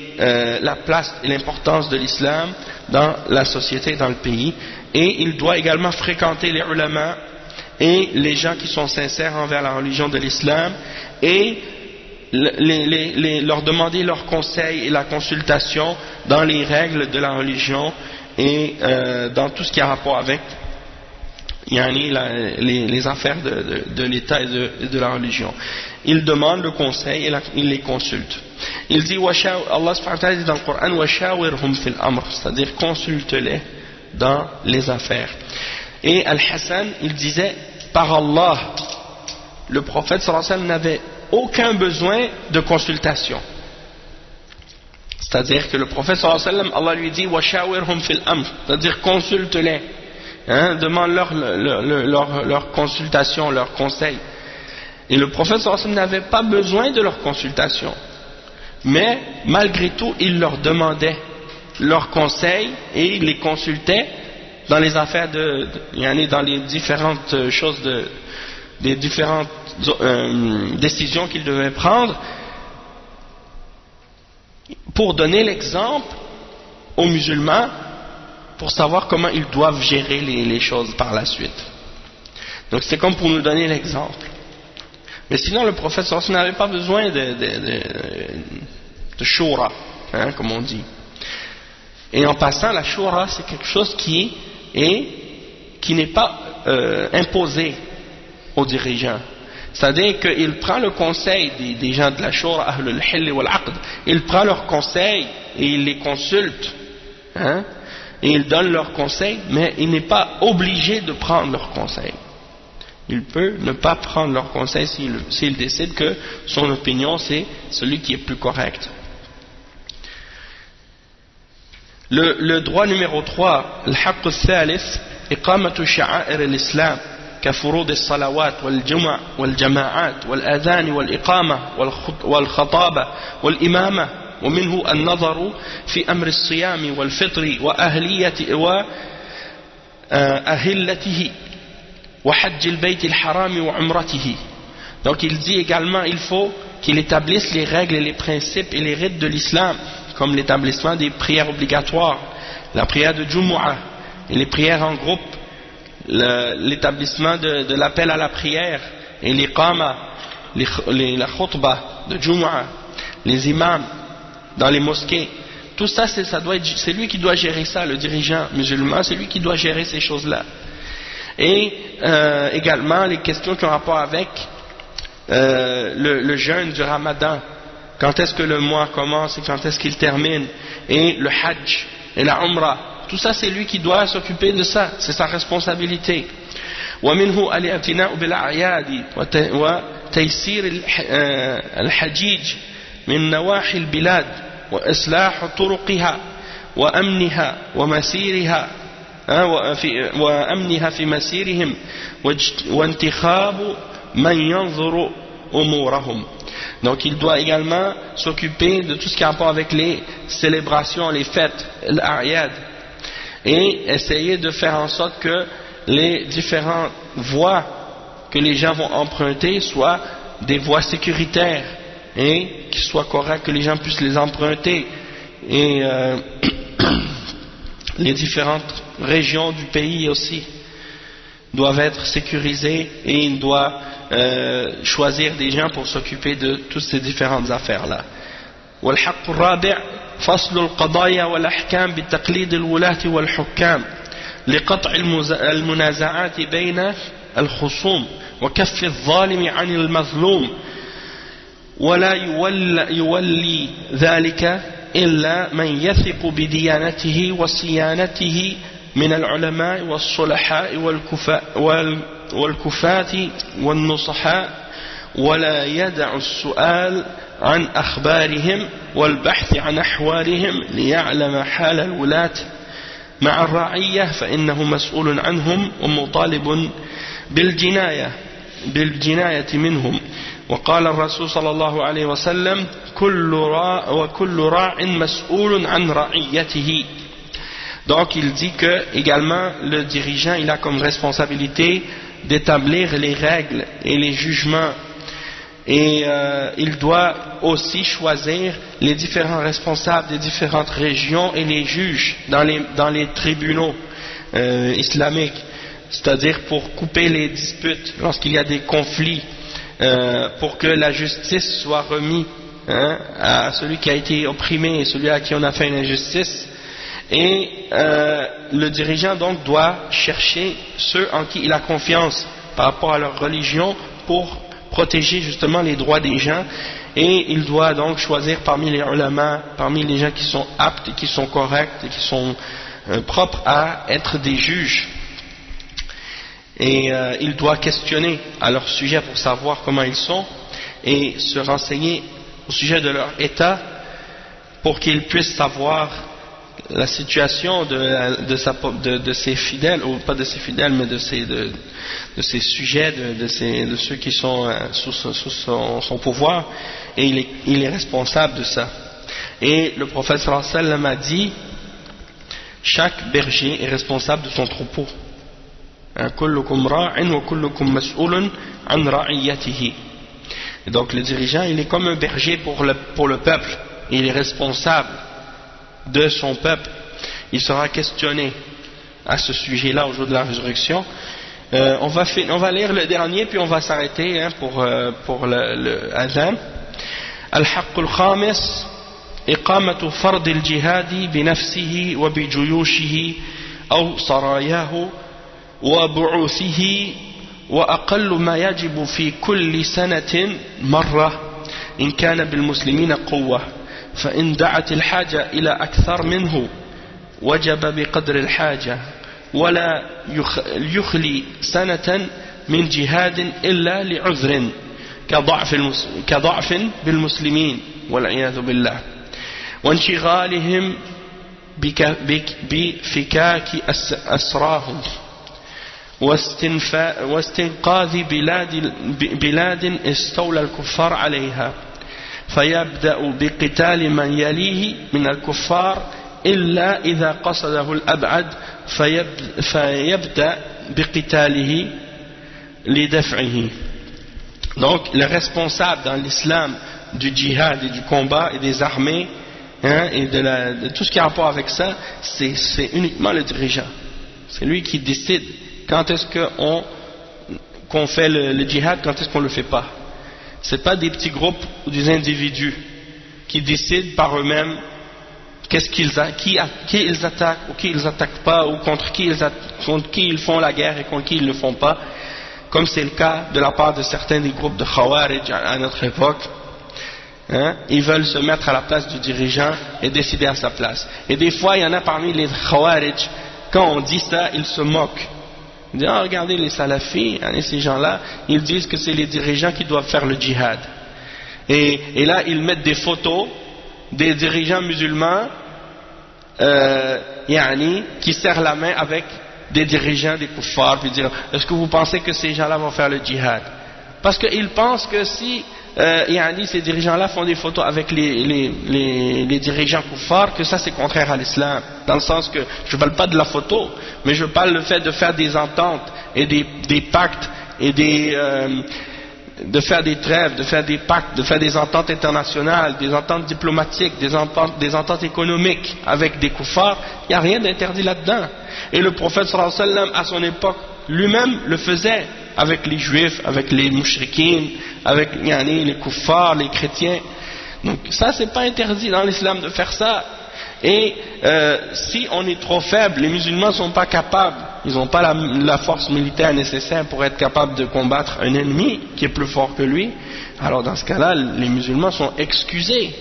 la place et l'importance de l'islam dans la société, dans le pays. Et il doit également fréquenter les ulama et les gens qui sont sincères envers la religion de l'islam et leur demander leurs conseils et la consultation dans les règles de la religion et dans tout ce qui a rapport avec les affaires de l'État et de la religion. Il demande le conseil et il les consulte. Il dit, Allah subhanahu wa ta'ala dit dans le Coran, وَشَاوِرْهُمْ فِي الْأَمْرِ, c'est-à-dire consulte-les dans les affaires. Et Al-Hassan, il disait, par Allah, le prophète sallallahu alayhi wa sallam n'avait aucun besoin de consultation. C'est-à-dire que le prophète sallallahu alayhi wa sallam, Allah lui dit وَشَاوِرْهُمْ فِي الْأَمْرِ, c'est-à-dire consulte-les, demande leur consultation, leur conseil. Et le prophète sallallahu alayhi wa sallam n'avait pas besoin de leur consultation, mais malgré tout il leur demandait leurs conseils et il les consultait dans les affaires dans les différentes choses des différentes décisions qu'ils devaient prendre, pour donner l'exemple aux musulmans pour savoir comment ils doivent gérer les choses par la suite. Donc c'est comme pour nous donner l'exemple. Mais sinon le prophète sallallahu alayhi wa sallam n'avait pas besoin de shura, comme on dit. Et en passant, la shura, c'est quelque chose qui n'est pas imposé aux dirigeants. C'est-à-dire qu'il prend le conseil des gens de la shura, ahlul hill wal aqd, il prend leurs conseils et il les consulte, hein, et il donne leurs conseils, mais il n'est pas obligé de prendre leurs conseils. Il peut ne pas prendre leurs conseils s'il décide que son opinion c'est celui qui est plus correct. Le droit numéro 3, الحق الثالث إقامة شعائر الإسلام كفروض الصلوات والجمع والجماعات والأذان والإقامة والخطابة والإمامة ومنه النظر في أمر الصيام والفطر وأهلته وحج البيت الحرام وعمرته. Donc il dit également il faut qu'il établisse les règles et les principes et les rites de l'islam, comme l'établissement des prières obligatoires, la prière de Jumu'ah et les prières en groupe, l'établissement de l'appel à la prière et l'iqama, la khutbah de Jumu'ah, les imams dans les mosquées. Tout ça, c'est lui qui doit gérer ça, le dirigeant musulman, c'est lui qui doit gérer ces choses-là. Et également les questions qui ont rapport avec le jeûne du Ramadan, quand est-ce que le mois commence et quand est-ce qu'il termine, et le hajj et la umrah, tout ça c'est lui qui doit s'occuper de ça, c'est sa responsabilité. ومنه الاعتناء بالأعياد وتيسير الحجيج من نواحي البلاد وإصلاح طرقها وأمنها ومسيرها وأمنها في مسيرهم وانتخاب من ينظر أمورهم. Donc il doit également s'occuper de tout ce qui a rapport avec les célébrations, les fêtes, l'A'yad, et essayer de faire en sorte que les différentes voies que les gens vont emprunter soient des voies sécuritaires et qu'il soit correct que les gens puissent les emprunter, et les différentes régions du pays aussi doivent être sécurisées, et il doit choisir des gens pour s'occuper de toutes ces différentes affaires-là. والحق الرابع فصل القضايا والأحكام بتقليد الولاة والحكام لقطع المنازعات بين الخصوم وكف الظالم عن المظلوم ولا يولي ذلك إلا من يثق بديانته وصيانته من العلماء والصلحاء والكفاة والنصحاء ولا يدع السؤال عن أخبارهم والبحث عن أحوالهم ليعلم حال الولاة مع الرعية فإنه مسؤول عنهم ومطالب بالجناية منهم. وقال الرسول صلى الله عليه وسلم وكل راع مسؤول عن رعيته. Donc il dit que également le dirigeant il a comme responsabilité d'établir les règles et les jugements, et il doit aussi choisir les différents responsables des différentes régions et les juges dans les tribunaux islamiques, c'est-à-dire pour couper les disputes lorsqu'il y a des conflits, pour que la justice soit remise à celui qui a été opprimé et celui à qui on a fait une injustice. Et le dirigeant donc doit chercher ceux en qui il a confiance par rapport à leur religion pour protéger justement les droits des gens, et il doit donc choisir parmi les ulama, parmi les gens qui sont aptes et qui sont corrects et qui sont propres à être des juges, et il doit questionner à leur sujet pour savoir comment ils sont et se renseigner au sujet de leur état pour qu'ils puissent savoir la situation de ses fidèles, ou pas de ses fidèles, mais de ses sujets, de ceux qui sont sous son pouvoir, et il est responsable de ça. Et le prophète sallallahu alayhi wa sallam a dit, chaque berger est responsable de son troupeau. Kullukum ra'in wa kullukum mas'ulun an ra'iyatihi. Et donc le dirigeant il est comme un berger pour le peuple, il est responsable de son peuple. Il sera questionné à ce sujet-là au jour de la résurrection. On va lire le dernier puis on va s'arrêter pour le adhan. Al-Haqq al-Khamis إقامة فرض الجهاد بنفسه وبجيوشه أو سراياه وبعوثه وأقل ما يجب في كل سنة مرة إن كان بالمسلمين قوة فإن دعت الحاجة إلى أكثر منه وجب بقدر الحاجة ولا يخلي سنة من جهاد إلا لعذر كضعف بالمسلمين والعياذ بالله وانشغالهم بفكاك أسراهم واستنقاذ بلاد استولى الكفار عليها فيبدأ بقتال من يليه من الكفار إلا إذا قصده الأبعد فيبدأ بقتاله لدفعه. Donc le responsable dans l'islam du djihad et du combat et des armées et de tout ce qui a rapport avec ça, c'est uniquement le dirigeant. C'est lui qui décide quand est-ce qu'on fait le djihad, quand est-ce qu'on le fait pas. C'est pas des petits groupes ou des individus qui décident par eux-mêmes qui ils attaquent ou qui ils attaquent pas ou contre qui ils font la guerre et contre qui ils ne le font pas, comme c'est le cas de la part de certains des groupes de Khawarij à notre époque. Ils veulent se mettre à la place du dirigeant et décider à sa place. Et des fois il y en a parmi les Khawarij, quand on dit ça, ils se moquent. Ils disent, regardez les salafis, ces gens-là, ils disent que c'est les dirigeants qui doivent faire le djihad. Et là, ils mettent des photos des dirigeants musulmans qui serrent la main avec des dirigeants des kuffars, puis dire, est-ce que vous pensez que ces gens-là vont faire le djihad? Parce qu'ils pensent que si ces dirigeants-là font des photos avec les dirigeants kuffars, que ça c'est contraire à l'islam, dans le sens que je ne parle pas de la photo, mais je parle le fait de faire des ententes et des pactes et de faire des trêves, de faire des pactes, de faire des ententes internationales, des ententes diplomatiques, des ententes économiques avec des kuffars. Il n'y a rien d'interdit là-dedans. Et le prophète sallallahu alayhi wa sallam à son époque lui-même le faisait avec les juifs, avec les mouchriquines, avec les kuffars, les chrétiens. Donc ça c'est pas interdit dans l'islam de faire ça. Et si on est trop faible, les musulmans ne sont pas capables, ils n'ont pas la force militaire nécessaire pour être capables de combattre un ennemi qui est plus fort que lui, alors dans ce cas-là les musulmans sont excusés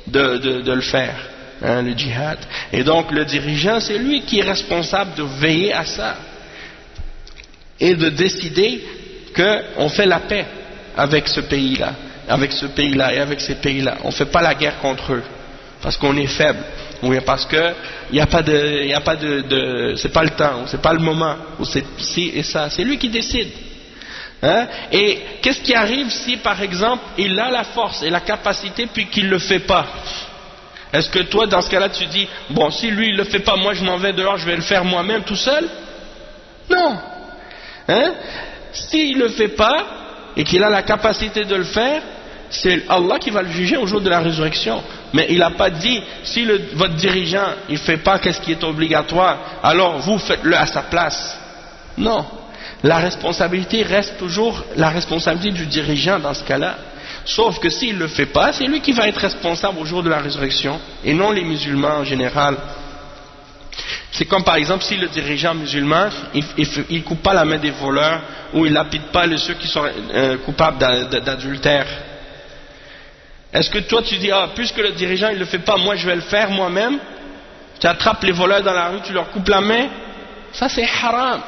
de le faire, le djihad. Et donc le dirigeant c'est lui qui est responsable de veiller à ça et de décider qu'on fait la paix avec ce pays-là, et avec ces pays-là. On ne fait pas la guerre contre eux parce qu'on est faible, ou bien parce que c'est pas le temps, ou c'est pas le moment, ou c'est ci et ça. C'est lui qui décide. Et qu'est-ce qui arrive si par exemple il a la force et la capacité puis qu'il le fait pas? Est-ce que toi dans ce cas-là tu dis, bon si lui il le fait pas, moi je m'en vais dehors, je vais le faire moi-même tout seul? Non. S'il ne le fait pas et qu'il a la capacité de le faire, c'est Allah qui va le juger au jour de la résurrection. Mais il n'a pas dit, si votre dirigeant il ne fait pas qu'est-ce qui est obligatoire, alors vous faites-le à sa place. Non, la responsabilité reste toujours la responsabilité du dirigeant dans ce cas-là. Sauf que s'il ne le fait pas, c'est lui qui va être responsable au jour de la résurrection, et non les musulmans en général. C'est comme par exemple si le dirigeant musulman il coupe pas la main des voleurs, ou il lapide pas ceux qui sont coupables d'adultère. Est-ce que toi tu dis, puisque le dirigeant il le fait pas, moi je vais le faire moi-même? Tu attrapes les voleurs dans la rue, tu leur coupes la main? Ça c'est haram.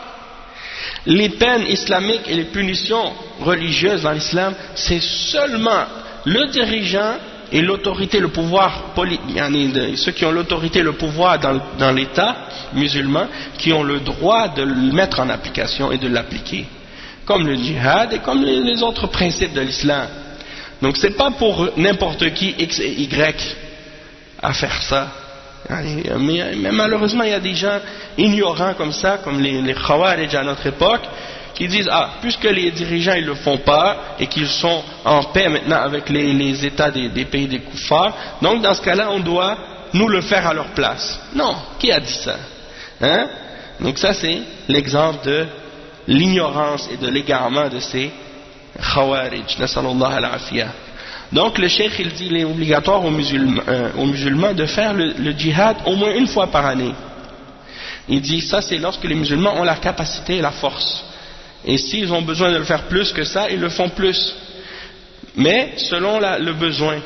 Les peines islamiques et les punitions religieuses dans l'islam, c'est seulement le dirigeant et l'autorité, le pouvoir, ceux qui ont l'autorité, le pouvoir dans l'État musulman, qui ont le droit de le mettre en application et de l'appliquer, comme le djihad et comme les autres principes de l'islam. Donc c'est pas pour n'importe qui X et Y à faire ça. Mais malheureusement il y a des gens ignorants comme ça, comme les Khawarij à notre époque, qui disent, puisque les dirigeants ils le font pas et qu'ils sont en paix maintenant avec les États des pays des kuffars, donc dans ce cas-là on doit nous le faire à leur place. Non, qui a dit ça? Donc ça c'est l'exemple de l'ignorance et de l'égarement de ces Khawarij. Nasallallahu al-afiyah. Donc le cheikh il dit qu'il est obligatoire aux musulmans de faire le djihad au moins une fois par année. Il dit ça c'est lorsque les musulmans ont la capacité et la force. Et s'ils ont besoin de le faire plus que ça, ils le font plus. Mais selon le besoin.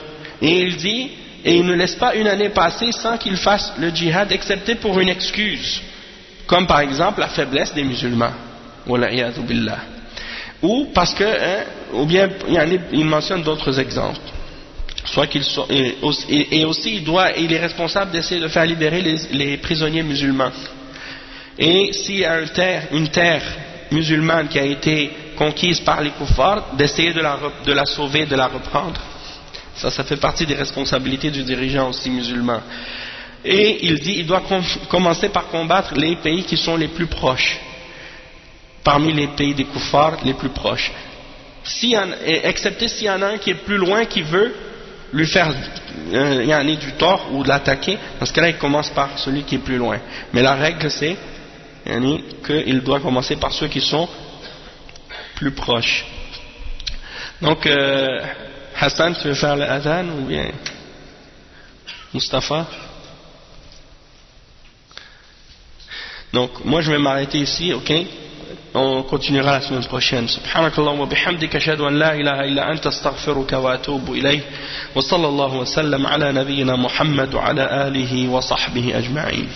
Et il dit, et il ne laisse pas une année passer sans qu'ils fassent le djihad, excepté pour une excuse. Comme par exemple la faiblesse des musulmans. Wala'iyadu billah. Ou parce que, ou bien il mentionne d'autres exemples. Soit qu'ils sont, et aussi il est responsable d'essayer de faire libérer les prisonniers musulmans. Et s'il y a une terre musulmane qui a été conquise par les kuffars, d'essayer de la sauver, de la reprendre. Ça fait partie des responsabilités du dirigeant aussi musulman. Et il dit il doit commencer par combattre les pays qui sont les plus proches, parmi les pays des kuffars les plus proches. Excepté s'il y en a un qui est plus loin, qui veut lui faire du tort ou de l'attaquer, dans ce cas-là il commence par celui qui est plus loin. Mais la règle c'est qu'il doit commencer par ceux qui sont plus proches. Donc Hassan, tu veux faire l'adhan ou bien Mustafa? Donc moi je vais m'arrêter ici, ok? On continuera la semaine prochaine. Subhanakallah wa bihamdika ashhadu an la ilaha illa anta astaghfiruka wa atubu ilayk. Wa sallallahu wa sallam ala nabiyyina Muhammad wa ala alihi wa sahbihi ajma'in.